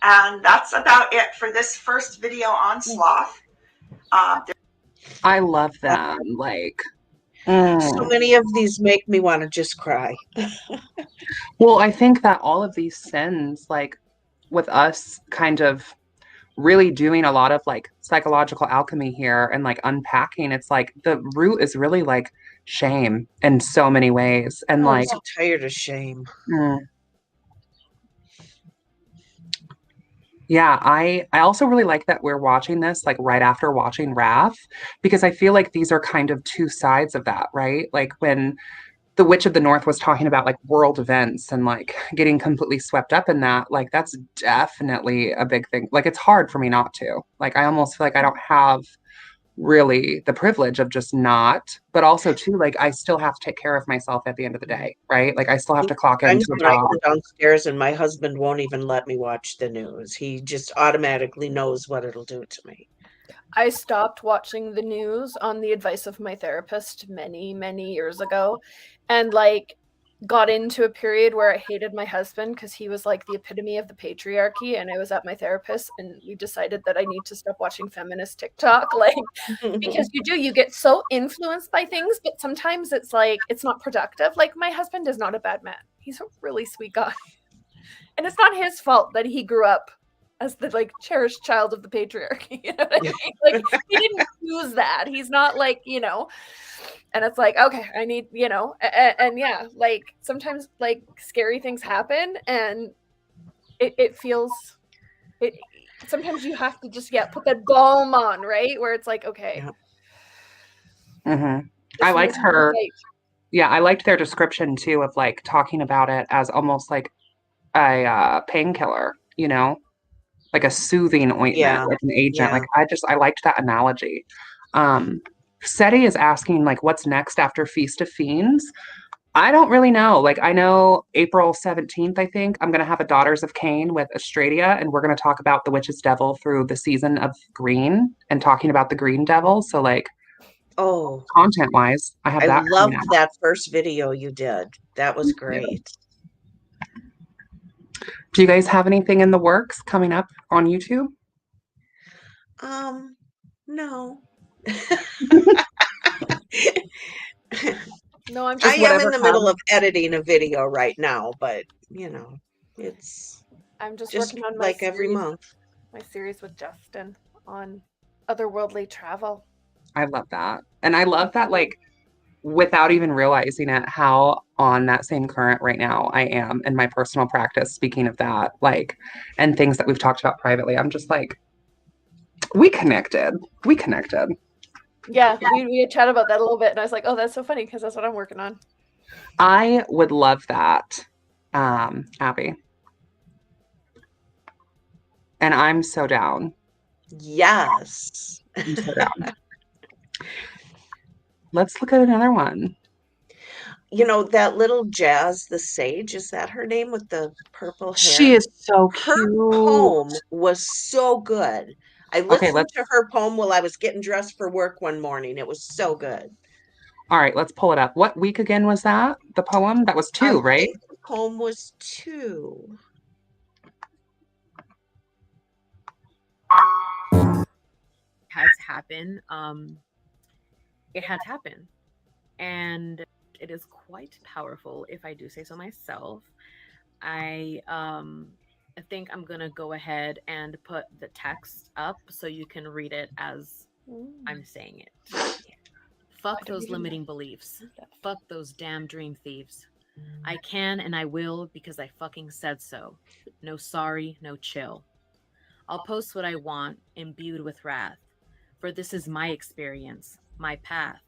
And that's about it for this first video on sloth. I love them. Like, So many of these make me want to just cry. well, I think that all of these sins, like with us kind of really doing a lot of like psychological alchemy here and like unpacking, it's like the root is really like shame in so many ways. And Oh, I'm like, so tired of shame. yeah, I also really like that we're watching this like right after watching Wrath, because I feel like these are kind of two sides of that, right? Like when the Witch of the North was talking about like world events and like getting completely swept up in that, like that's definitely a big thing. Like it's hard for me not to. Like I almost feel like I don't have really the privilege of just not, but also too, like I still have to take care of myself at the end of the day, right? Like I still have to clock Times into a when I job. go downstairs and my husband won't even let me watch the news. He just automatically knows what it'll do to me. I stopped watching the news on the advice of my therapist many, many years ago, and like got into a period where I hated my husband because he was like the epitome of the patriarchy, and I was at my therapist and we decided that I need to stop watching feminist TikTok, like because you get so influenced by things, but sometimes it's like it's not productive. Like my husband is not a bad man. He's a really sweet guy. And it's not his fault that he grew up as the like cherished child of the patriarchy. You know what I mean? Like he didn't choose that. He's not like, and it's like, okay, I need, and yeah, like sometimes like scary things happen and it feels it sometimes you have to just put that balm on, right? Where it's like, okay. Mm-hmm. I liked her. Yeah, I liked their description too of like talking about it as almost like a painkiller, like a soothing ointment, like an agent. Like I liked that analogy. Seti is asking like what's next after Feast of Fiends. I don't really know. Like I know April 17th, I think, I'm gonna have a Daughters of Cain with Estradia, and we're gonna talk about the Witch's Devil through the season of Green and talking about the Green Devil. So like content wise, I have that. I loved that first video you did. That was great. Do you guys have anything in the works coming up on YouTube? No. No, I'm just I am in the middle of editing a video right now, but it's I'm just working on my like every month. My series with Justin on otherworldly travel. I love that. And I love that like without even realizing it, how on that same current right now I am in my personal practice, speaking of that, like, and things that we've talked about privately. I'm just like, we connected. Yeah, we had chat about that a little bit, and I was like, oh, that's so funny because that's what I'm working on. I would love that, Abby. And I'm so down. Yes. I'm so down. Let's look at another one. That little Jazz the Sage, is that her name with the purple hair? She is so cute. Her poem was so good. I listened to her poem while I was getting dressed for work one morning. It was so good. All right, let's pull it up. What week again was that? The poem? That was 2, right? I think the poem was 2. Has happened. It has happened. And it is quite powerful, if I do say so myself. I think I'm gonna go ahead and put the text up so you can read it as I'm saying it. Fuck those limiting beliefs. Fuck those damn dream thieves. I can and I will because I fucking said so. No sorry, no chill. I'll post what I want, imbued with wrath. For this is my experience, my path.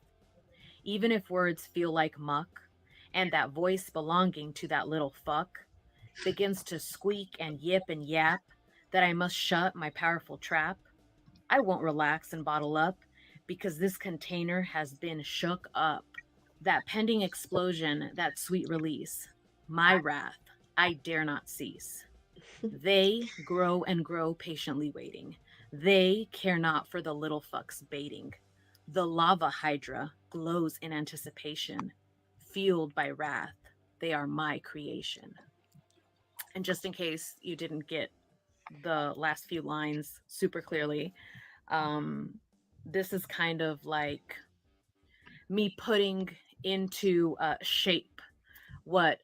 Even if words feel like muck, and that voice belonging to that little fuck begins to squeak and yip and yap that I must shut my powerful trap, I won't relax and bottle up because this container has been shook up. That pending explosion, that sweet release, my wrath, I dare not cease. They grow and grow patiently waiting. They care not for the little fucks baiting. The lava hydra glows in anticipation. Fueled by wrath, they are my creation. And just in case you didn't get the last few lines super clearly. This is kind of like me putting into shape what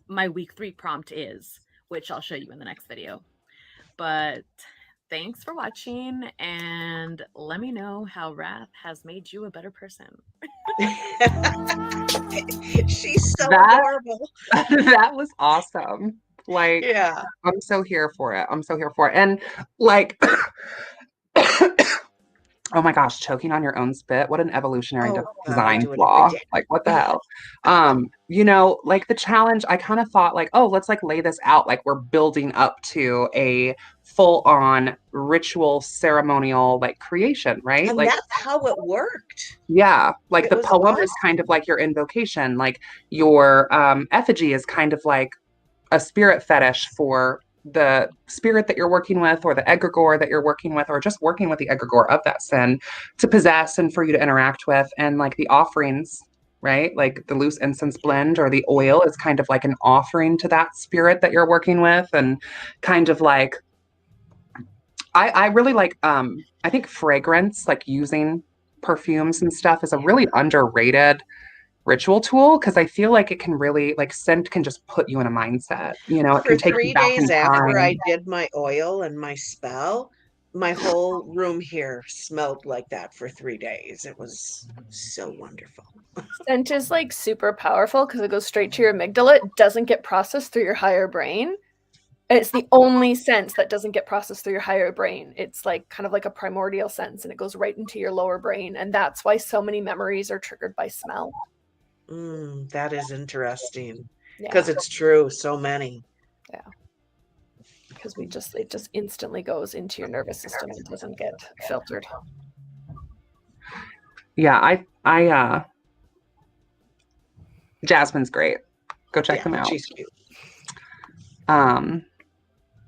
my week 3 prompt is, which I'll show you in the next video. But thanks for watching, and let me know how Wrath has made you a better person. She's so That adorable. that was awesome. Like, Yeah. I'm so here for it. I'm so here for it. And like, oh my gosh, choking on your own spit. What an evolutionary Oh God, I design do it every flaw. day. Like, what the hell? Like the challenge, I kind of thought like, oh, let's like lay this out. Like we're building up to a full on ritual ceremonial like creation, right? And Like, that's how it worked. yeah, like It the was poem is awesome. kind of like your invocation. Like your effigy is kind of like a spirit fetish for the spirit that you're working with or the egregore that you're working with or just working with the egregore of that sin to possess and for you to interact with. And like the offerings, right, like the loose incense blend or the oil is kind of like an offering to that spirit that you're working with. And kind of like I really like I think fragrance, like using perfumes and stuff, is a really underrated ritual tool because I feel like it can really like scent can just put you in a mindset. It For can take you three back in days after time. I did my oil and my spell, my whole room here smelled like that for 3 days. It was so wonderful. Scent is like super powerful because it goes straight to your amygdala. It doesn't get processed through your higher brain. It's the only sense that doesn't get processed through your higher brain. It's like kind of like a primordial sense, and it goes right into your lower brain. And that's why so many memories are triggered by smell. That is interesting Yeah. because it's true. So many. Yeah. Because it just instantly goes into your nervous system and doesn't get filtered. Yeah, Jasmine's great. Go check Yeah, them out. she's cute.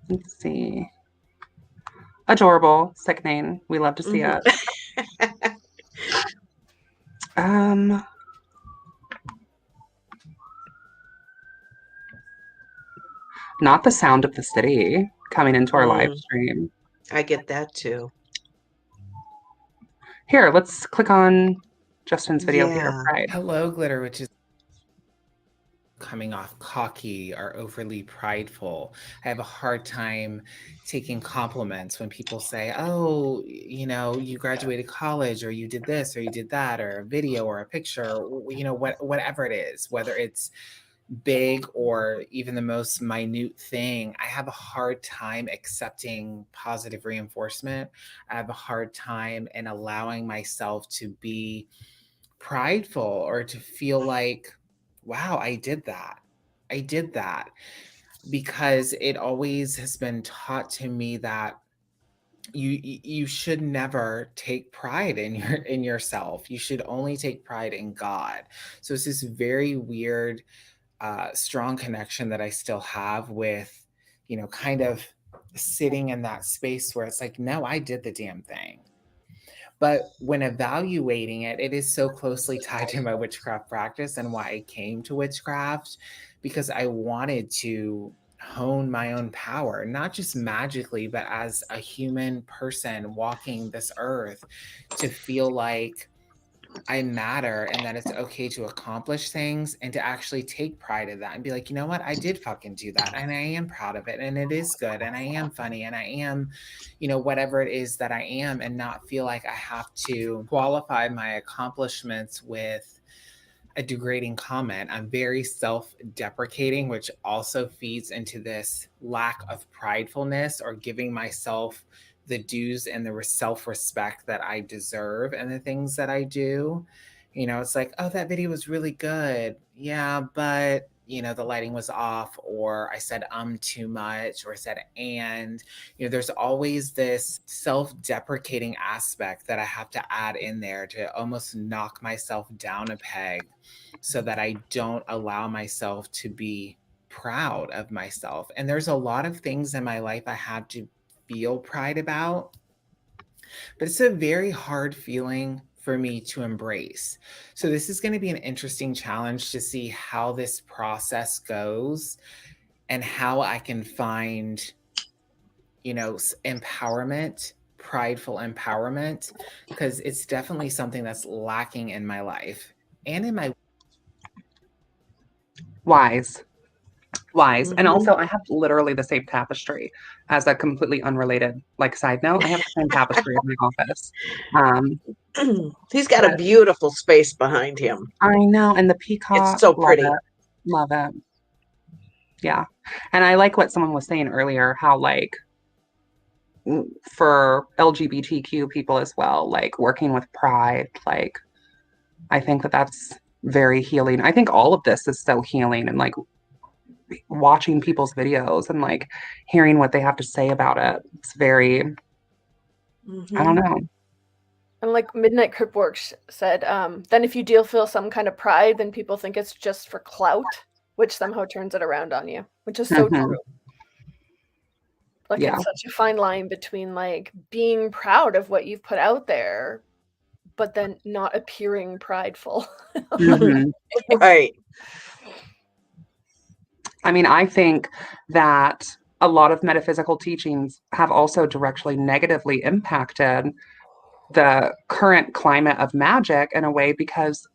Let's see. Adorable, sickening. We love to see it. Not the sound of the city coming into our live stream. I get that too. Here, let's click on Justin's video here. Right. Hello, Glitter, which is coming off cocky or overly prideful. I have a hard time taking compliments when people say, oh, you graduated college or you did this or you did that or a video or a picture, or, whatever it is, whether it's big or even the most minute thing. I have a hard time accepting positive reinforcement. I have a hard time in allowing myself to be prideful or to feel like, wow, I did that. Because it always has been taught to me that you should never take pride in yourself. You should only take pride in God. So it's this very weird strong connection that I still have with, kind of sitting in that space where it's like, no, I did the damn thing. But when evaluating it, it is so closely tied to my witchcraft practice and why I came to witchcraft, because I wanted to hone my own power, not just magically, but as a human person walking this earth, to feel like I matter and that it's okay to accomplish things and to actually take pride in that and be like, you know what, I did fucking do that and I am proud of it and it is good and I am funny and I am, whatever it is that I am, and not feel like I have to qualify my accomplishments with a degrading comment. I'm very self-deprecating, which also feeds into this lack of pridefulness or giving myself the dues and the self-respect that I deserve and the things that I do. It's like, oh, that video was really good. Yeah, but the lighting was off, or I said too much, or I said and. There's always this self-deprecating aspect that I have to add in there to almost knock myself down a peg so that I don't allow myself to be proud of myself. And there's a lot of things in my life I had to feel pride about, but it's a very hard feeling for me to embrace. So this is going to be an interesting challenge to see how this process goes and how I can find empowerment, prideful empowerment, because it's definitely something that's lacking in my life and in my Wise. And Mhm. also, I have literally the same tapestry as a completely unrelated, like, side note. I have the same tapestry in my office. He's got a beautiful space behind him. I know. And the It's peacock, so love pretty. it. Love it. Yeah. And I like what someone was saying earlier, how, like, for LGBTQ people as well, like, working with pride, like, I think that that's very healing. I think all of this is so healing, and like watching people's videos and like hearing what they have to say about it. It's very, I don't Mhm. know. And like Midnight Cripworks said, then if you do feel some kind of pride, then people think it's just for clout, which somehow turns it around on you, which is so Mhm. true. Like Yeah. it's such a fine line between like being proud of what you've put out there, but then not appearing prideful. Mhm. Right. I mean, I think that a lot of metaphysical teachings have also directly negatively impacted the current climate of magic in a way, because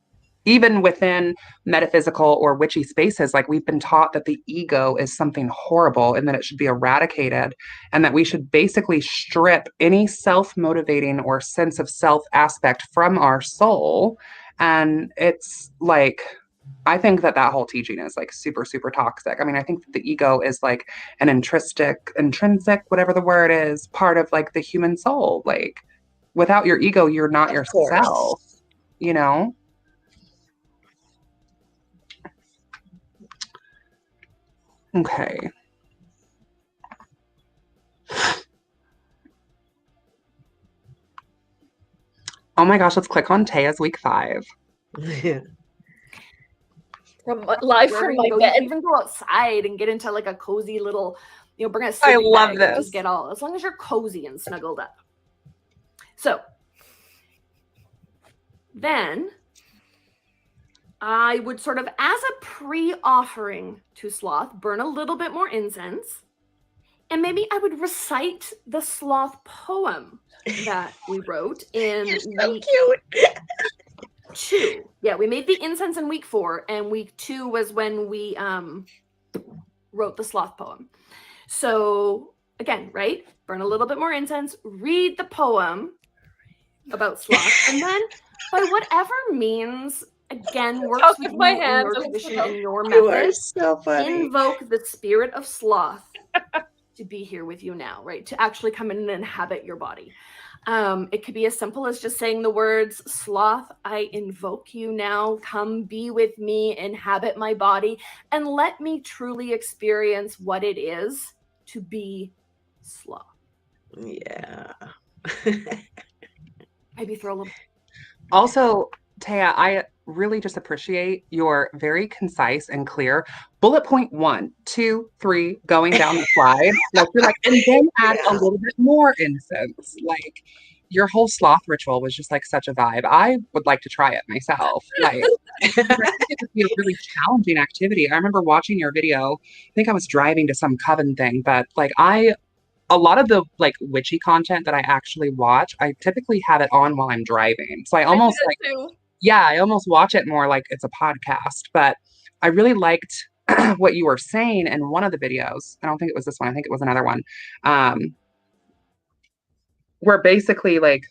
even within metaphysical or witchy spaces, like, we've been taught that the ego is something horrible and that it should be eradicated, and that we should basically strip any self-motivating or sense of self aspect from our soul. And it's like, I think that that whole teaching is like super, super toxic. I mean, I think that the ego is like an intrinsic, whatever the word is, part of like the human soul. Like, without your ego, you're not Of course. yourself, you know? Okay. Oh my gosh, let's click on Teia's week 5. From live Wherever from you my go, you bed. can even go outside and get into like a cozy little, bring a I sleeping love bag and this. just get all, as long as you're cozy and snuggled up. So then I would sort of, as a pre-offering to Sloth, burn a little bit more incense. And maybe I would recite the Sloth poem that we wrote in You're so week cute. 2. Yeah, we made the incense in week 4, and week 2 was when we wrote the Sloth poem. So again, right? Burn a little bit more incense, read the poem about Sloth, and then by whatever means, again, works Talk with with my you in hands your and tradition stuff. and your You are method, so funny. invoke the spirit of Sloth to be here with you now, right? To actually come in and inhabit your body. It could be as simple as just saying the words, Sloth, I invoke you now. Come be with me, inhabit my body, and let me truly experience what it is to be Sloth. Yeah. Maybe throw a little. Also, Teia, I really just appreciate your very concise and clear bullet point 1, 2, 3, going down the slide. Like, you're like, and then add a Yeah. little bit more incense. Like, your whole sloth ritual was just like such a vibe. I would like to try it myself. Like, 'cause I think it would be a really challenging activity. I remember watching your video. I think I was driving to some coven thing, but like, a lot of the like witchy content that I actually watch, I typically have it on while I'm driving. So I almost like, Too. yeah, I almost watch it more like it's a podcast. But I really liked what you were saying in one of the videos. I don't think it was this one. I think it was another one. Where basically like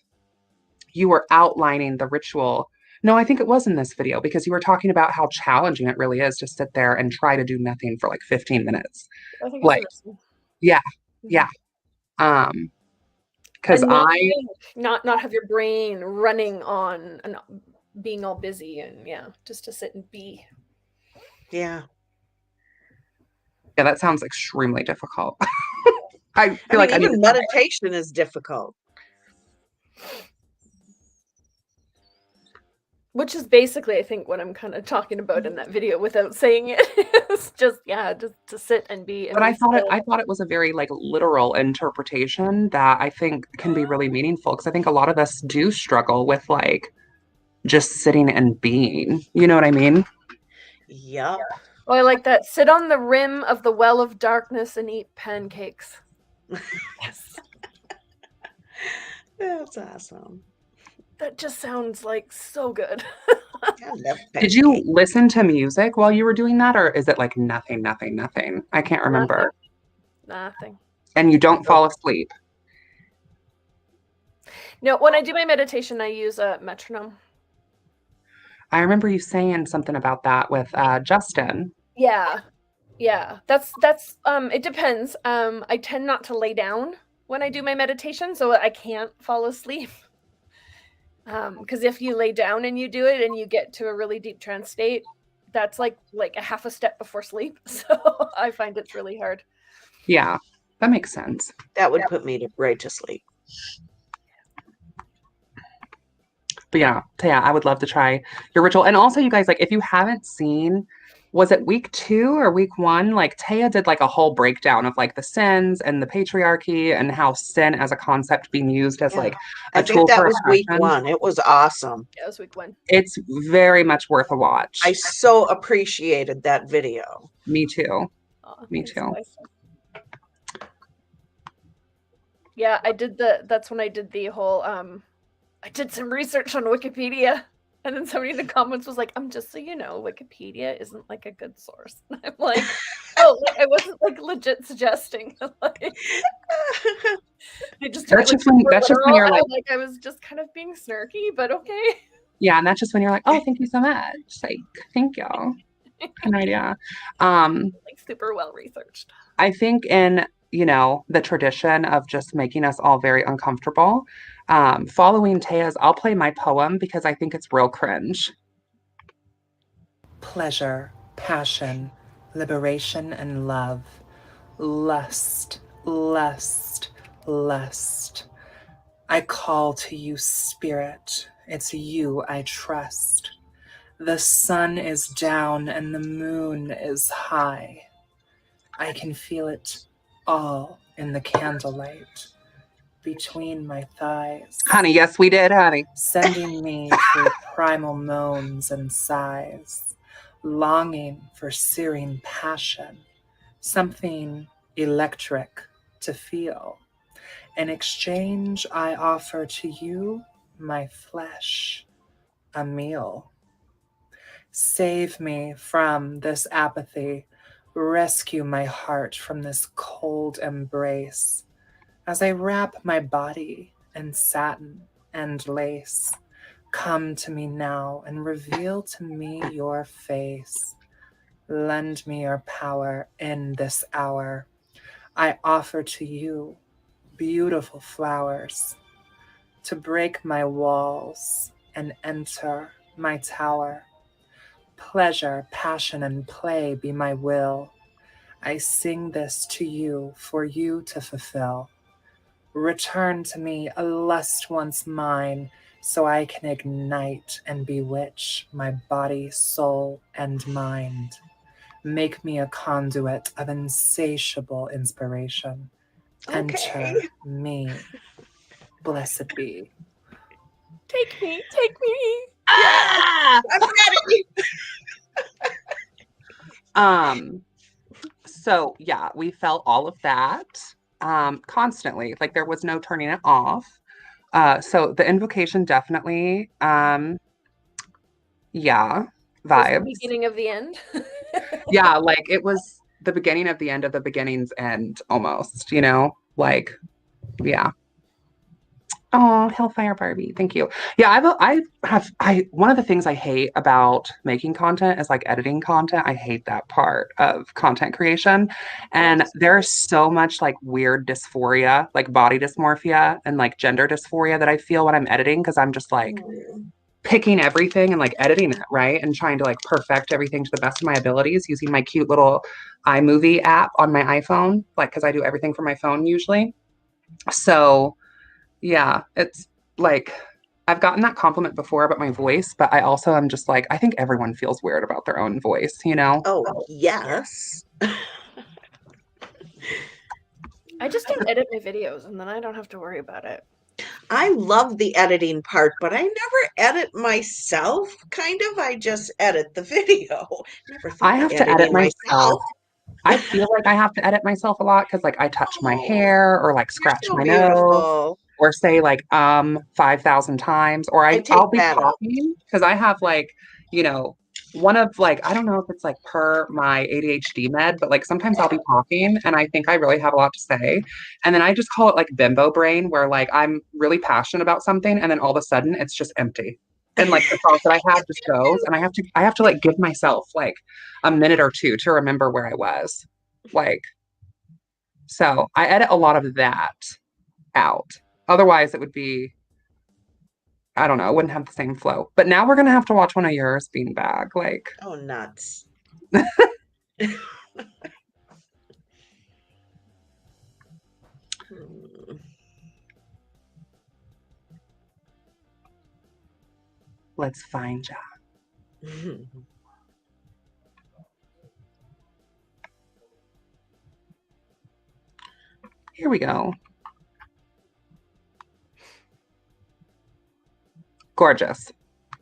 you were outlining the ritual. No, I think it was in this video, because you were talking about how challenging it really is to sit there and try to do nothing for like 15 minutes. I think Like, it's this. yeah, yeah. Because And not I, think, not have your brain running on and being all busy, and yeah, just to sit and be. Yeah. yeah, that sounds extremely difficult. I I feel mean, like I need even to try it. meditation is difficult. Which is basically, I think, what I'm kind of talking about in that video without saying it. It's just, yeah, just to sit and be. But I thought it was a very like literal interpretation that I think can be really meaningful, because I think a lot of us do struggle with like just sitting and being. You know what I mean? Yep. Oh, I like that. Sit on the rim of the well of darkness and eat pancakes. Yes. That's awesome. That just sounds like so good. I love Did you pancakes. listen to music while you were doing that, or is it like nothing, nothing, nothing? I can't remember. Nothing. And you don't fall asleep. No, when I do my meditation, I use a metronome. I remember you saying something about that with Justin. Yeah. Yeah. That's it depends. I tend not to lay down when I do my meditation, so I can't fall asleep. Because if you lay down and you do it and you get to a really deep trance state, that's like a half a step before sleep. So I find it's really hard. Yeah, that makes sense. That would put me right to sleep. But yeah, Taya, I would love to try your ritual. And also, you guys, like, if you haven't seen, was it week 2 or week 1? Like, Taya did like a whole breakdown of like the sins and the patriarchy and how sin as a concept being used as Yeah. like I a think tool that for was week oppression. 1. It was awesome. Yeah, it was week 1. It's very much worth a watch. I so appreciated that video. Me too. Aw, Me thanks, too. guys. Yeah, that's when I did the whole I did some research on Wikipedia, and then somebody in the comments was like, just so you know, Wikipedia isn't like a good source. And I'm like, oh, like, I wasn't like legit suggesting. Like, I just took That's it, just when you're like, I was just kind of being snarky, but okay. yeah, and that's just when you're like, oh, thank you so much. Like, thank you. No idea. Like super well researched. I think in, the tradition of just making us all very uncomfortable, following Taya's, I'll play my poem because I think it's real cringe. Pleasure, passion, liberation, and love. Lust, lust, lust. I call to you, spirit. It's you I trust. The sun is down and the moon is high. I can feel it all in the candlelight between my thighs. Honey, yes, we did, honey. Sending me through primal moans and sighs, longing for searing passion, something electric to feel. In exchange, I offer to you my flesh, a meal. Save me from this apathy. Rescue my heart from this cold embrace. As I wrap my body in satin and lace, come to me now and reveal to me your face. Lend me your power in this hour. I offer to you beautiful flowers to break my walls and enter my tower. Pleasure, passion, and play be my will. I sing this to you for you to fulfill. Return to me a lust once mine, so I can ignite and bewitch my body, soul, and mind. Make me a conduit of insatiable inspiration. Okay. Enter me. Blessed be. Take me, take me. Ah, I'm ready. So yeah, we felt all of that constantly. Like there was no turning it off. So the invocation definitely yeah, Was the vibes. beginning of the end. Yeah, like it was the beginning of the end of the beginning's end almost, like yeah. Oh, Hellfire Barbie. Thank you. Yeah, one of the things I hate about making content is like editing content. I hate that part of content creation. And there's so much like weird dysphoria, like body dysmorphia and like gender dysphoria that I feel when I'm editing because I'm just like picking everything and like editing it, right? And trying to like perfect everything to the best of my abilities using my cute little iMovie app on my iPhone, like because I do everything from my phone usually. So yeah, it's like I've gotten that compliment before about my voice, but I also am just like, I think everyone feels weird about their own voice, Oh, yes. I just don't edit my videos and then I don't have to worry about it. I love the editing part, but I never edit myself, kind of. I just edit the video. Never thought I have of to edit editing myself I feel like I have to edit myself a lot because like I touch my Oh, hair or like you're scratch so my nose beautiful. or say like 5,000 times or I I'll take be that out. talking because I have like, you know, one of like I don't know if it's like per my ADHD med, but like sometimes I'll be talking and I think I really have a lot to say. And then I just call it like bimbo brain where like I'm really passionate about something and then all of a sudden it's just empty. And like the thought that I had just goes and I have to like give myself like a minute or two to remember where I was. Like, so I edit a lot of that out. Otherwise, it would be, I don't know, it wouldn't have the same flow. But now we're gonna have to watch one of yours, Beanbag. Like, Oh, nuts. Hmm. let's find ya. Here we go. Gorgeous.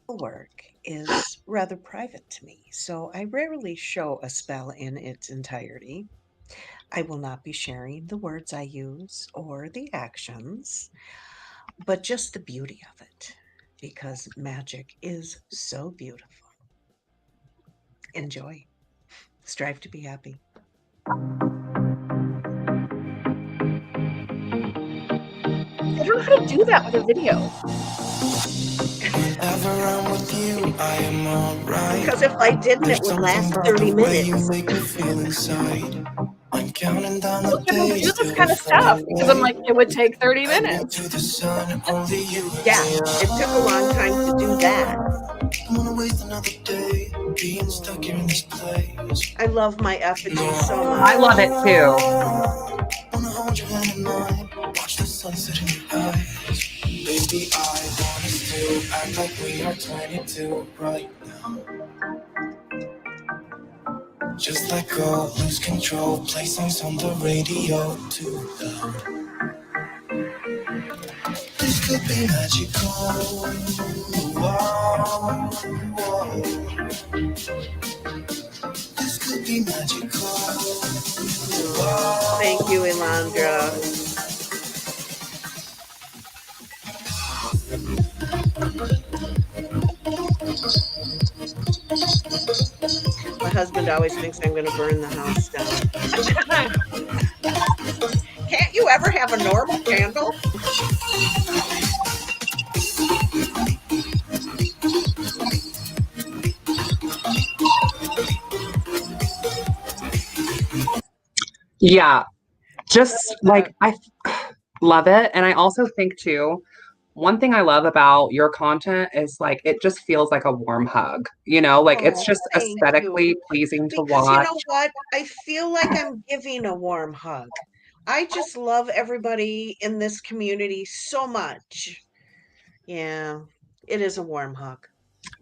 Work is rather private to me, so I rarely show a spell in its entirety. I will not be sharing the words I use or the actions, but just the beauty of it, because magic is so beautiful. Enjoy. Strive to be happy. I don't know how to do that with a video. Whenever I'm with you, I am alright. Because if I didn't, There's it would something last about 30 the way you minutes. make me feel inside. I'm counting down the I don't do days this till kind we of fly stuff because I'm away. like, it would take 30 Heading minutes. to the sun, only you and Yeah, me. it took a long time to do that. Don't wanna waste another day being stuck here in this place. I love my effigy so I much. love it too. Wanna hold your hand in mine, watch the sunset in your eyes. Baby, I want us to act like we are 22 right now. Just let go, lose control, play songs on the radio too loud. This could be magical. Whoa, whoa. This could be magical. Whoa. Thank you, Elandra. My husband always thinks I'm going to burn the house down. Can't you ever have a normal candle? Yeah, just love like I love it. And I also think too, one thing I love about your content is like it just feels like a warm hug, like it's Oh, just thank you. aesthetically pleasing to Because you watch. know what? I feel like I'm giving a warm hug. I just love everybody in this community so much. Yeah, it is a warm hug.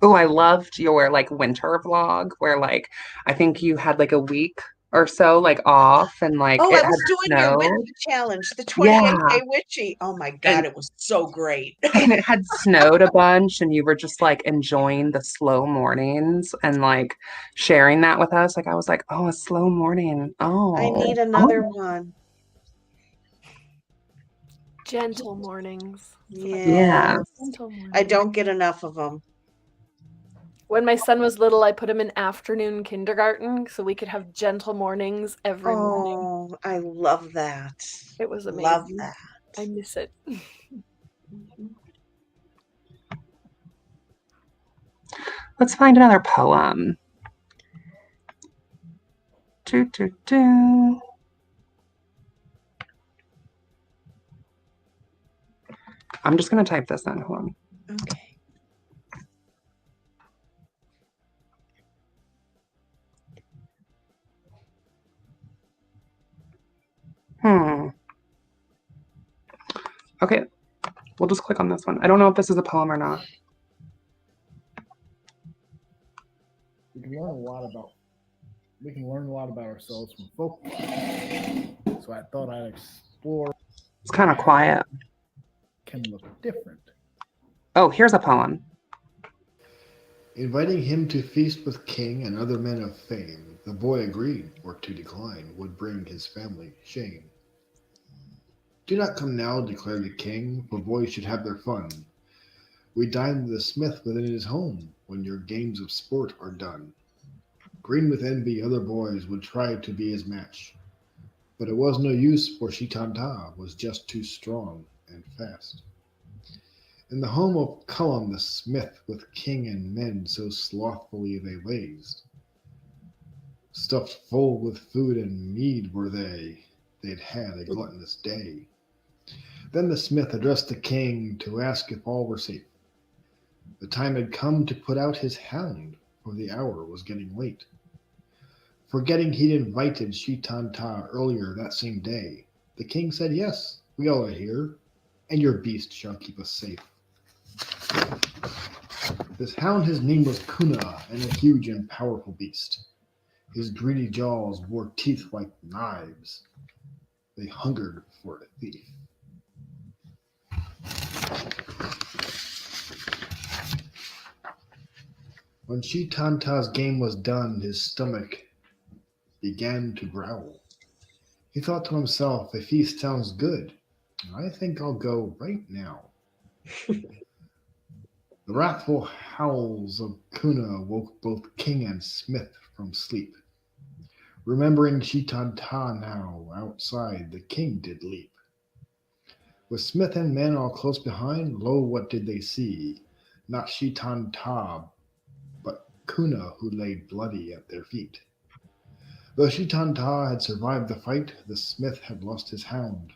Oh, I loved your like winter vlog where like I think you had like a week or so like off and like Oh, it I had was doing your snowed. witchy challenge, the Yeah. 28-day witchy. Oh my And God, it was so great. and it had snowed a bunch and you were just like enjoying the slow mornings and like sharing that with us. Like I was like, oh, a slow morning. I Oh, need another oh, one. Gentle mornings. Yeah, yeah. Gentle I mornings. don't get enough of them. When my son was little, I put him in afternoon kindergarten so we could have gentle mornings every morning. Oh, I love that. It was Love amazing. that. I miss it. Let's find another poem. Do, do, do. I'm just going to type this in. Hold on. Okay. Okay, we'll just click on this one. I don't know if this is a poem or not. We can learn a lot about ourselves from folk. So I thought I'd explore. It's kind of quiet. Can look different. Oh, here's a poem. Inviting him to feast with king and other men of fame, the boy agreed, or to decline would bring his family shame. Do not come now, declared the king, for boys should have their fun. We dine with the smith within his home when your games of sport are done. Green with envy, other boys would try to be his match, but it was no use, for Shitanta was just too strong and fast. In the home of Cullum the smith, with king and men so slothfully they lazed, stuffed full with food and mead were they'd had a gluttonous day. Then the smith addressed the king to ask if all were safe. The time had come to put out his hound, for the hour was getting late. Forgetting he'd invited Shitanta earlier that same day, the king said, yes, we all are here, and your beast shall keep us safe. This hound, his name was Kuna, and a huge and powerful beast. His greedy jaws bore teeth like knives. They hungered for a thief. When Shitanta's game was done, his stomach began to growl. He thought to himself, a feast sounds good. I think I'll go right now. The wrathful howls of Kuna woke both king and smith from sleep. Remembering Shitanta now, outside the king did leap. With smith and men all close behind, lo, what did they see? Not Shitanta, but Kuna, who lay bloody at their feet. Though Shitanta had survived the fight, the smith had lost his hound.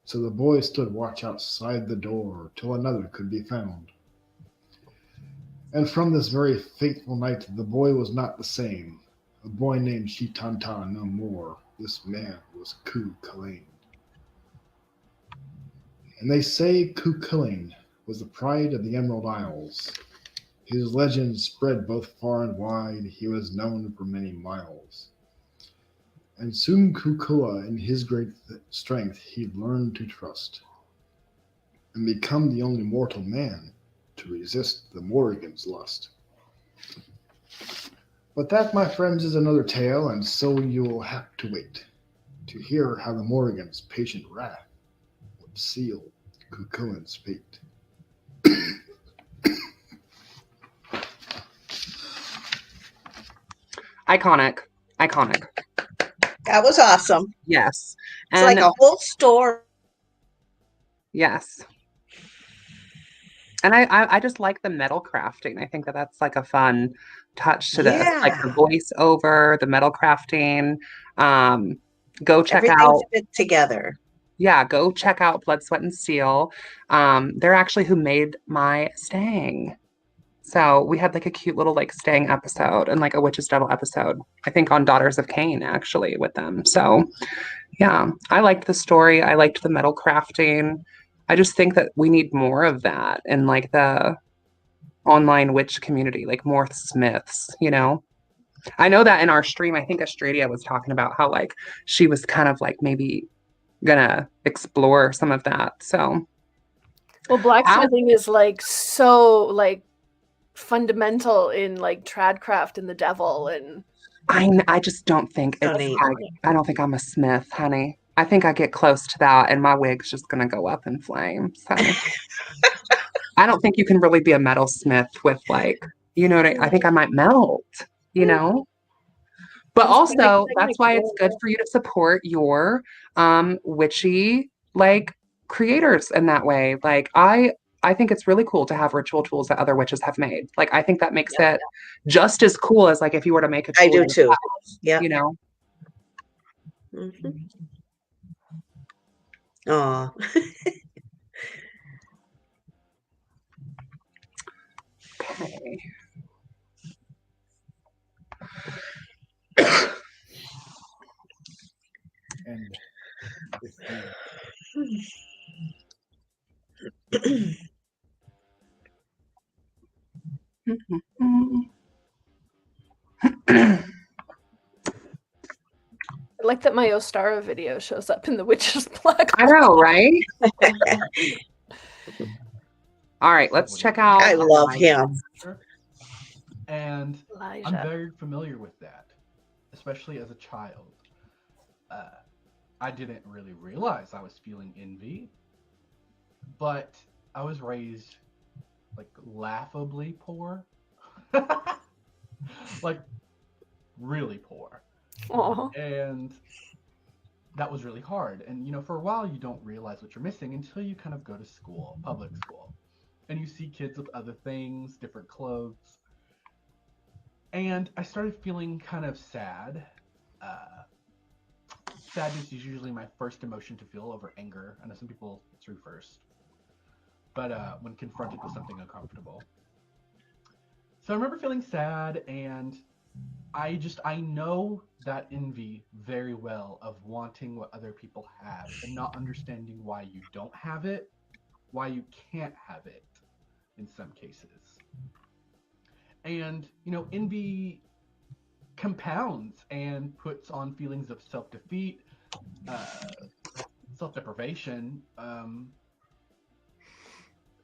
So the boy stood watch outside the door till another could be found. And from this very fateful night, the boy was not the same. A boy named Shitanta no more. This man was Cu Chulainn. And they say Cu Chulainn was the pride of the Emerald Isles. His legend spread both far and wide. He was known for many miles. And soon Kukua, in his great strength, he'd learn to trust and become the only mortal man to resist the Morrigan's lust. But that, my friends, is another tale, and so you'll have to wait to hear how the Morrigan's patient wrath would seal Cuchulain's fate. Iconic. Iconic. That was awesome. Yes. It's like a whole story. Yes. And I just like the metal crafting. I think that that's like a fun touch to this, like the voiceover, the metal crafting. Go check out. Fit together. Yeah, go check out Blood, Sweat, and Steel. They're actually who made my Stang. So we had like a cute little like Stang episode and like a Witch's Devil episode, I think on Daughters of Cain actually with them. So yeah, I liked the story. I liked the metal crafting. I just think that we need more of that in like the online witch community, like more smiths, you know? I know that in our stream, I think Astradia was talking about how like she was kind of like maybe gonna explore some of that. So well, blacksmithing is like so like fundamental in like tradcraft and the devil, and I just don't think I don't think I'm a smith, honey. I think I get close to that and my wig's just gonna go up in flames. So I don't think you can really be a metalsmith with like, you know what I think I might melt, you know? But also that's why it's good for you to support your witchy like creators in that way. Like I think it's really cool to have ritual tools that other witches have made. Like I think that makes it just as cool as like if you were to make a tool. I do too. Yeah. You know. Mm-hmm. Aw. Okay. And I like that my Ostara video shows up in the witch's black. I know, right? All right, let's check out. I love him. And I'm Elijah. very familiar with that, especially as a child. I didn't really realize I was feeling envy, but I was raised like laughably poor, like really poor, Aw. and that was really hard. And for a while, you don't realize what you're missing until you kind of go to school, public school, and you see kids with other things, different clothes, and I started feeling kind of sad. Uh, Sadness is usually my first emotion to feel over anger. I know some people through first, but when confronted with something uncomfortable. So I remember feeling sad, and I know that envy very well of wanting what other people have and not understanding why you don't have it, why you can't have it in some cases. And envy compounds and puts on feelings of self-defeat, uh, self-deprivation, and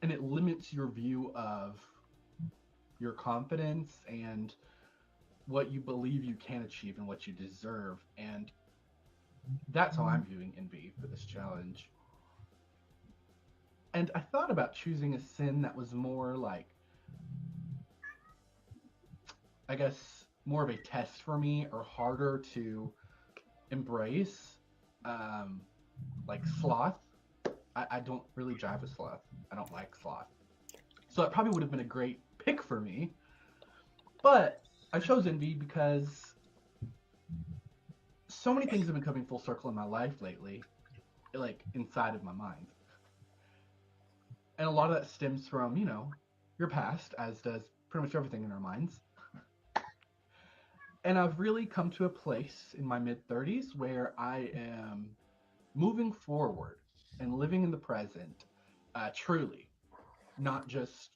it limits your view of your confidence and what you believe you can achieve and what you deserve. And that's how I'm viewing envy for this challenge. And I thought about choosing a sin that was more like, I guess, more of a test for me or harder to embrace, um, like sloth. I don't really jive with sloth. I don't like sloth. So it probably would have been a great pick for me. But I chose envy because so many things have been coming full circle in my life lately, like inside of my mind. And a lot of that stems from, your past, as does pretty much everything in our minds. And I've really come to a place in my mid 30s where I am moving forward and living in the present, truly, not just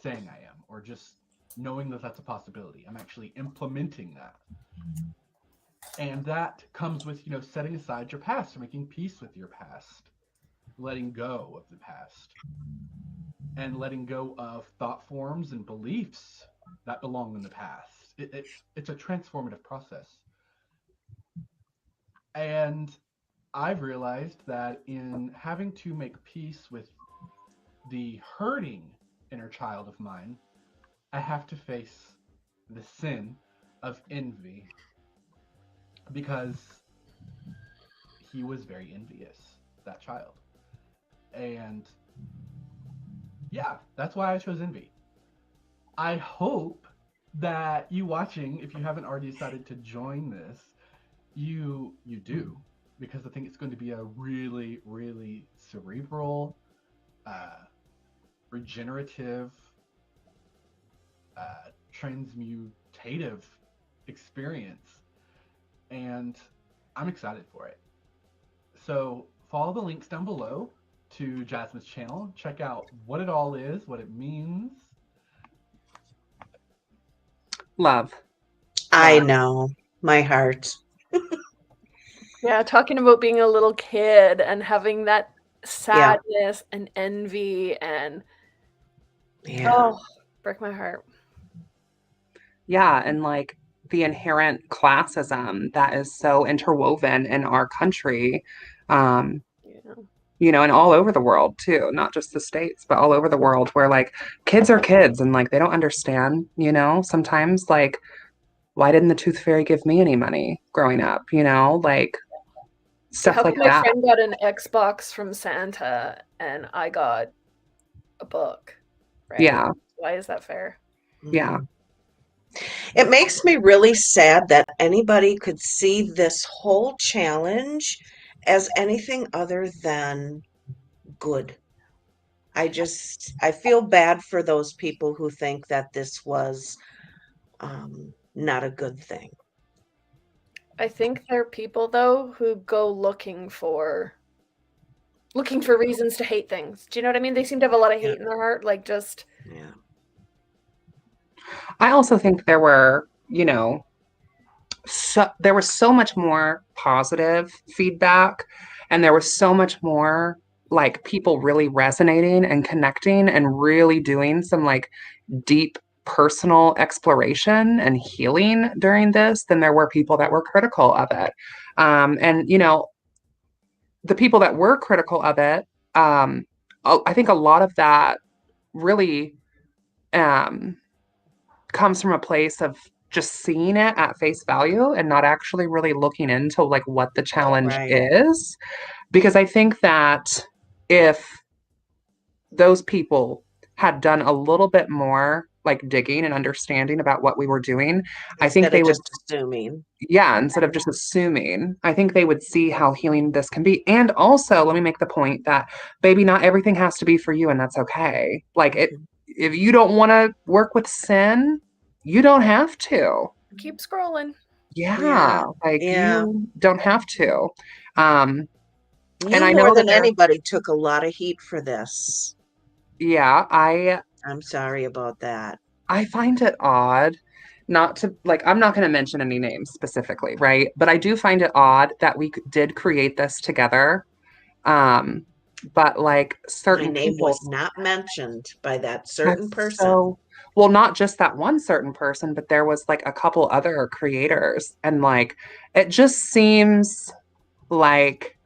saying I am or just knowing that that's a possibility. I'm actually implementing that. And that comes with, setting aside your past, making peace with your past, letting go of the past, and letting go of thought forms and beliefs that belong in the past. It's a transformative process. And I've realized that in having to make peace with the hurting inner child of mine, I have to face the sin of envy because he was very envious, that child. And yeah, that's why I chose envy. I hope that you watching, if you haven't already decided to join this, you do, because I think it's going to be a really, really cerebral, regenerative, transmutative experience, and I'm excited for it. So follow the links down below to Jasmyne's channel. Check out what it all is, what it means. Love. I know. My heart. Yeah, talking about being a little kid and having that sadness and envy and Yeah. break my heart. Yeah, and like the inherent classism that is so interwoven in our country, um, and all over the world too, not just the States, but all over the world, where like kids are kids and like they don't understand, sometimes like, why didn't the tooth fairy give me any money growing up, like stuff How like come my that. friend got an Xbox from Santa and I got a book, right? Yeah. Why is that fair? Yeah. It makes me really sad that anybody could see this whole challenge as anything other than good. I feel bad for those people who think that this was not a good thing. I think there are people though who go looking for reasons to hate things. Do you know what I mean? They seem to have a lot of hate in their heart, like just Yeah. I also think there were, there was so much more positive feedback, and there was so much more like people really resonating and connecting and really doing some like deep personal exploration and healing during this than there were people that were critical of it. And, you know, the people that were critical of it, I think a lot of that really um, comes from a place of just seeing it at face value and not actually really looking into like what the challenge Right. is. Because I think that if those people had done a little bit more like digging and understanding about what we were doing, I think Instead of they would, just assuming. yeah, instead of just assuming, I think they would see how healing this can be. And also, let me make the point that, baby, not everything has to be for you, and that's okay. Like, if you don't want to work with sin, you don't have to. Keep scrolling. Yeah, like Yeah. you don't have to. And You I more know that than anybody took a lot of heat for this. yeah, I'm sorry about that. I find it odd not to like I'm not going to mention any names specifically, right? But I do find it odd that we did create this together. Um, but like My certain name people, was not mentioned by that certain that's person. so well, not just that one certain person, but there was like a couple other creators, and like it just seems like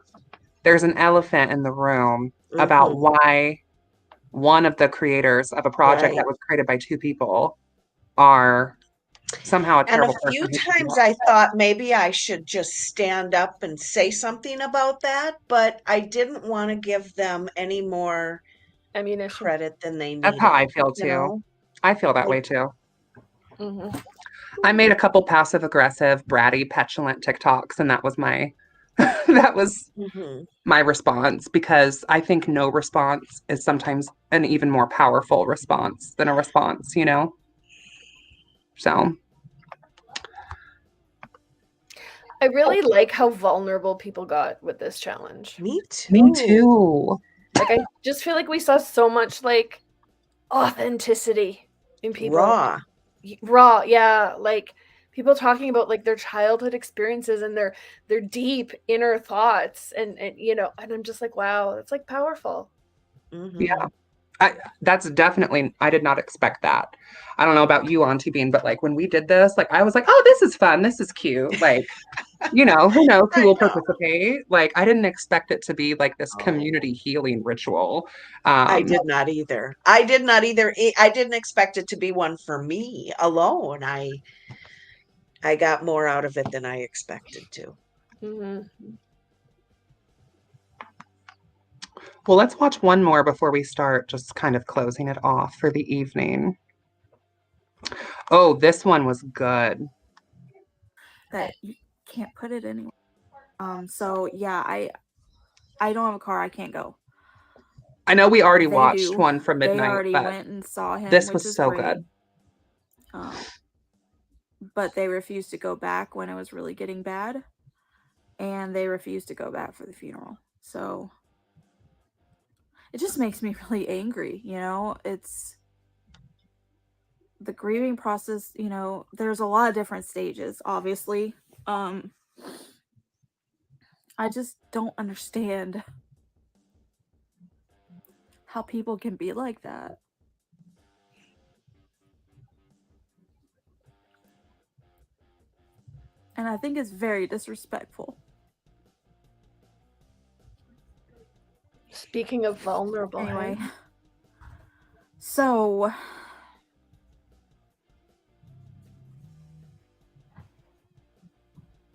there's an elephant in the room about Mhm. why one of the creators of a project Right. that was created by two people are somehow a And a terrible few person who should be times locked I up. thought maybe I should just stand up and say something about that, but I didn't want to give them any more Ammunition. credit than they That's how I needed, feel you too. know? I feel that way Like, too. Mm-hmm. I made a couple passive aggressive, bratty, petulant TikToks, and that was my that was mhm. my response because I think no response is sometimes an even more powerful response than a response, you know? So I really like how vulnerable people got with this challenge. Me me too. too. Like, I just feel like we saw so much like authenticity in people. Raw. Raw, yeah. Like people talking about like their childhood experiences and their deep inner thoughts, and you know, and I'm just like, wow, that's like powerful. Yeah. Mhm. That's definitely, I did not expect that. I don't know about you, Auntie Bean, but like when we did this, like I was like, oh, this is fun. This is cute. Like, you know, who knows who I will know. participate? Like, I didn't expect it to be like this Oh, community healing ritual. I did not either. I did not either. I didn't expect it to be one for me alone. I got more out of it than I expected to. Mm-hmm. Well, let's watch one more before we start just kind of closing it off for the evening. Oh, this one was good. That you can't put it anywhere. So yeah, I don't have a car. I can't go. I know we already They watched do. one from They midnight, already but went and saw him, this which was is so great. good. But they refused to go back when it was really getting bad, and they refused to go back for the funeral. So it just makes me really angry. You know, it's the grieving process. You know, there's a lot of different stages, obviously. I just don't understand how people can be like that. And I think it's very disrespectful. Speaking of vulnerable, Anyway, hey? so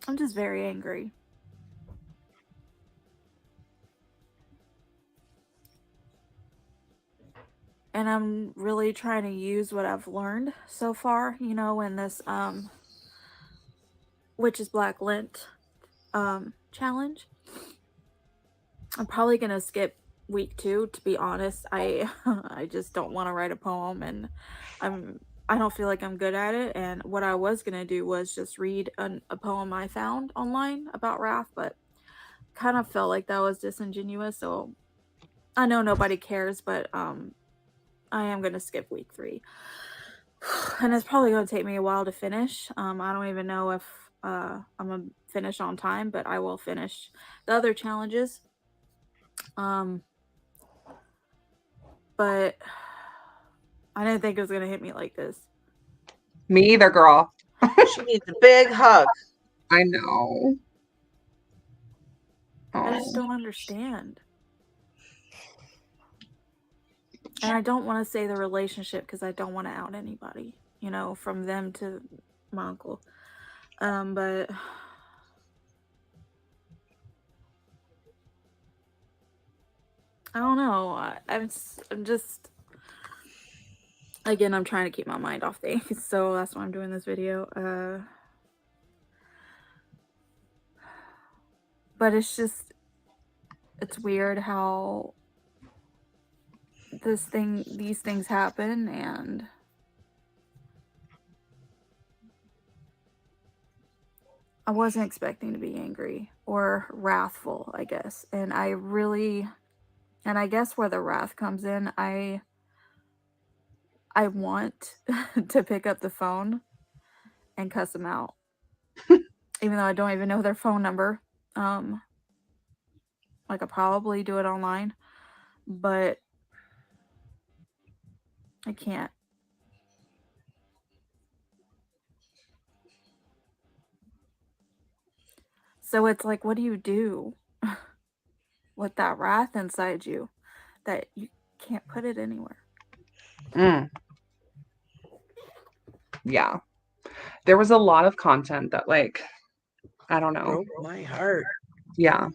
I'm just very angry. And I'm really trying to use what I've learned so far, you know, in this Witch's Black Lent challenge. I'm probably gonna skip week 2, to be honest. I I just don't want to write a poem, and I don't feel like I'm good at it. And what I was gonna do was just read a poem I found online about Wrath, but kind of felt like that was disingenuous. So I know nobody cares, but I am gonna skip week 3, and it's probably gonna take me a while to finish. I don't even know if I'm gonna finish on time, but I will finish the other challenges. But I didn't think it was gonna hit me like this. Me either, girl. She needs a big hug. I know. I just don't understand. And I don't want to say the relationship because I don't want to out anybody, you know, from them to my uncle. But I don't know. I'm just, again, I'm trying to keep my mind off things, so that's why I'm doing this video. But it's just, it's weird how these things happen, and I wasn't expecting to be angry or wrathful, I guess. And I guess where the wrath comes in, I want to pick up the phone and cuss them out, even though I don't even know their phone number. I could probably do it online, but I can't. So it's like, what do you do with that wrath inside you that you can't put it anywhere? Yeah. There was a lot of content that, like, I don't know. Broke my heart. Yeah.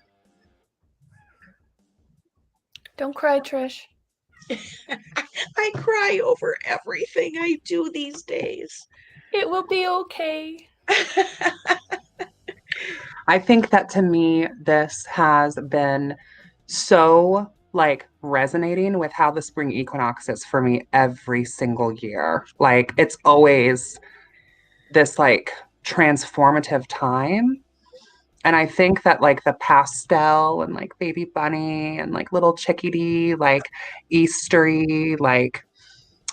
Don't cry, Trish. I cry over everything I do these days. It will be okay. I think that to me, this has been so like resonating with how the spring equinox is for me every single year. Like it's always this like transformative time. And I think that like the pastel and like baby bunny and like little chickadee, like Eastery, like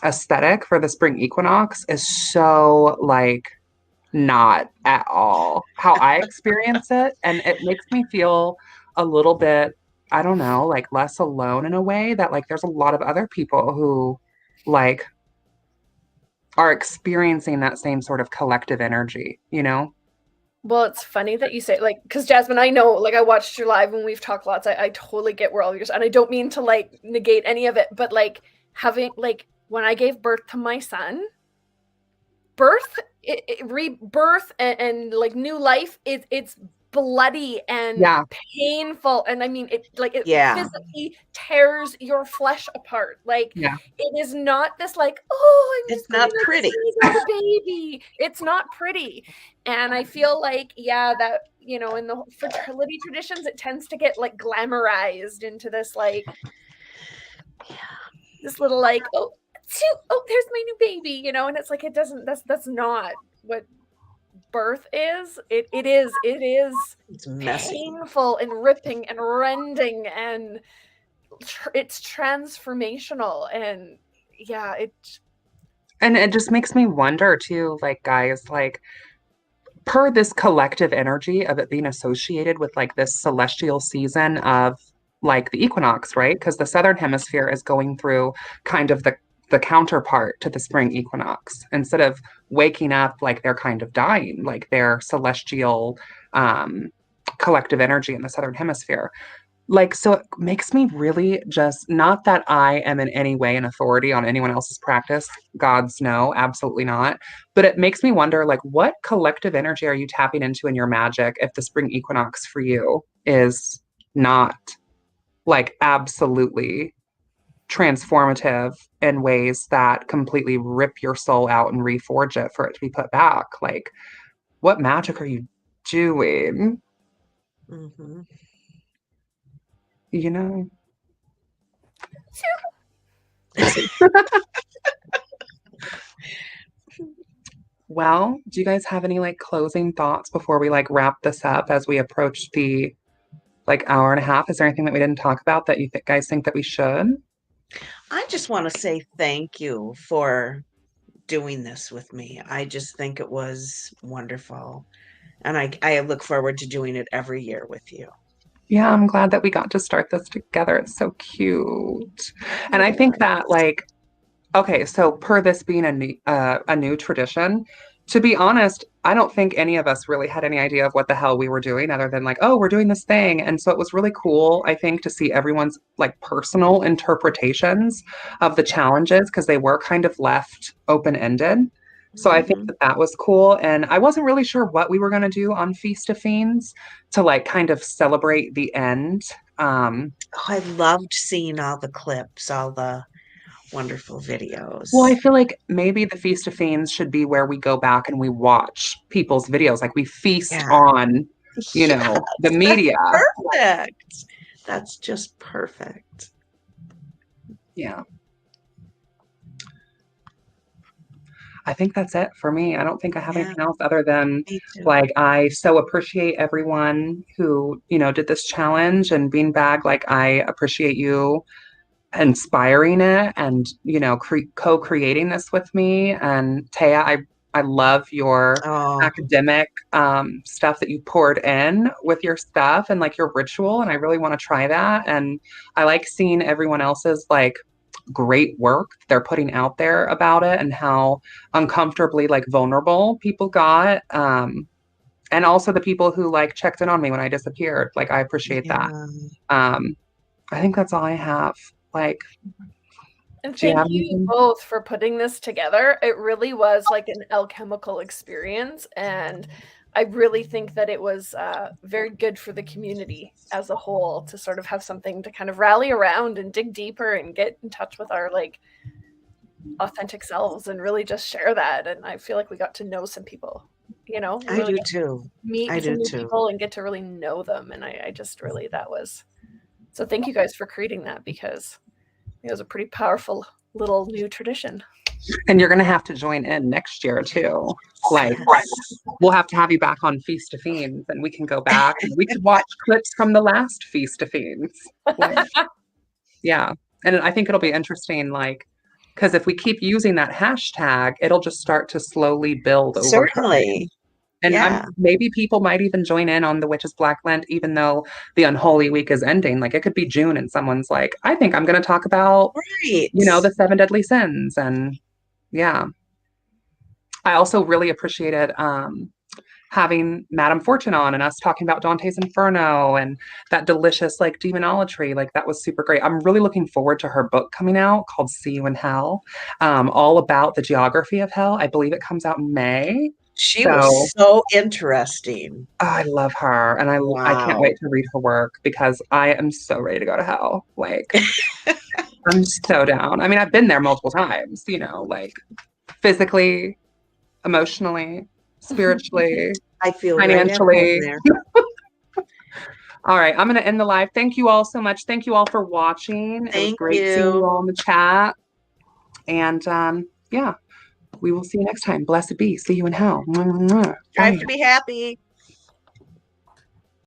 aesthetic for the spring equinox is so like not at all how I experience it. And it makes me feel a little bit, I don't know, like less alone in a way that like there's a lot of other people who like are experiencing that same sort of collective energy, you know? Well, it's funny that you say like, because Jasmine, I know, like I watched your live and we've talked lots. I totally get where all yours, and I don't mean to like negate any of it, but like having like when I gave birth to my son, rebirth and like new life, it's bloody and painful, and I mean it physically tears your flesh apart. Like it is not this like, oh, I'm just not pretty. the baby. It's not pretty. And I feel like that, you know, in the fertility traditions it tends to get like glamorized into this like this little like, oh, there's my new baby, you know, and it's like it doesn't, that's not what birth is. It is it's messy, painful and ripping and rending, and it's transformational. And and it just makes me wonder too, like guys, like per this collective energy of it being associated with like this celestial season of like the equinox, right? Because the southern hemisphere is going through kind of the counterpart to the spring equinox. Instead of waking up like they're kind of dying, like their celestial collective energy in the southern hemisphere. Like, so it makes me really just, not that I am in any way an authority on anyone else's practice, God's no, absolutely not. But it makes me wonder, like, what collective energy are you tapping into in your magic if the spring equinox for you is not like absolutely transformative in ways that completely rip your soul out and reforge it for it to be put back? Like, what magic are you doing? Mm-hmm. You know? Well, do you guys have any like closing thoughts before we like wrap this up as we approach the like hour and a half? Is there anything that we didn't talk about that you guys think that we should? I just want to say thank you for doing this with me. I just think it was wonderful. And I look forward to doing it every year with you. Yeah, I'm glad that we got to start this together. It's so cute. And I think that like Okay, so per this being a new tradition, to be honest, I don't think any of us really had any idea of what the hell we were doing other than like, oh, we're doing this thing. And so it was really cool, I think, to see everyone's like personal interpretations of the challenges because they were kind of left open-ended. So I think that that was cool. And I wasn't really sure what we were going to do on Feast of Fiends to like kind of celebrate the end. Oh, I loved seeing all the clips, all the wonderful Well, I videos. feel like maybe the Feast of Fiends should be where we go back and we watch people's videos. Like we feast Yeah. on, you Yes, know, the that's media. perfect. That's just perfect. Yeah. I think that's it for me. I don't think I have Yeah, anything else other than me too. like I so appreciate everyone who, you know, did this challenge and Beanbag. Like I appreciate you inspiring it and you know co-creating this with me and Teia, I love your Oh, academic stuff that you poured in with your stuff and like your ritual and I really want to try that and I like seeing everyone else's like great work they're putting out there about it and how uncomfortably like vulnerable people got and also the people who like checked in on me when I disappeared like I appreciate that yeah. um I think that's all I have. Like, And do you thank have you anything? both for putting this together. It really was like an alchemical experience. And I really think that it was very good for the community as a whole to sort of have something to kind of rally around and dig deeper and get in touch with our like authentic selves and really just share that. And I feel like we got to know some people, you know, I really do get to too. meet I some do new too. people and get to really know them. And I just really, that was, so thank you guys for creating that because it was a pretty powerful little new tradition. And you're going to have to join in next year too. Like, we'll have to have you back on Feast of Fiends and we can go back and we could watch clips from the last Feast of Fiends. Like, yeah. And I think it'll be interesting, like, because if we keep using that hashtag, it'll just start to slowly build over time. Certainly. And Yeah. maybe people might even join in on the Witches Black Lent, even though the Unholy Week is ending. Like it could be June and someone's like, I think I'm going to talk about, Right. you know, the 7 deadly sins. And yeah, I also really appreciated having Madame Fortune on and us talking about Dante's Inferno and that delicious like demonolatry. Like that was super great. I'm really looking forward to her book coming out called See You in Hell, all about the geography of hell. I believe it comes out in May. She So was so interesting. I love her and I can't Wow. wait to read her work because I am so ready to go to hell. Like I'm so down. I mean, I've been there multiple times, you know, like physically, emotionally, spiritually, I feel right at home financially. there. All right, I'm going to end the live. Thank you all so much. Thank you all for watching. It was Thank great seeing you you. all in the chat. And yeah, we will see you next time. Blessed be. See you in hell. Mwah, mwah, mwah. Strive Bye. to be happy.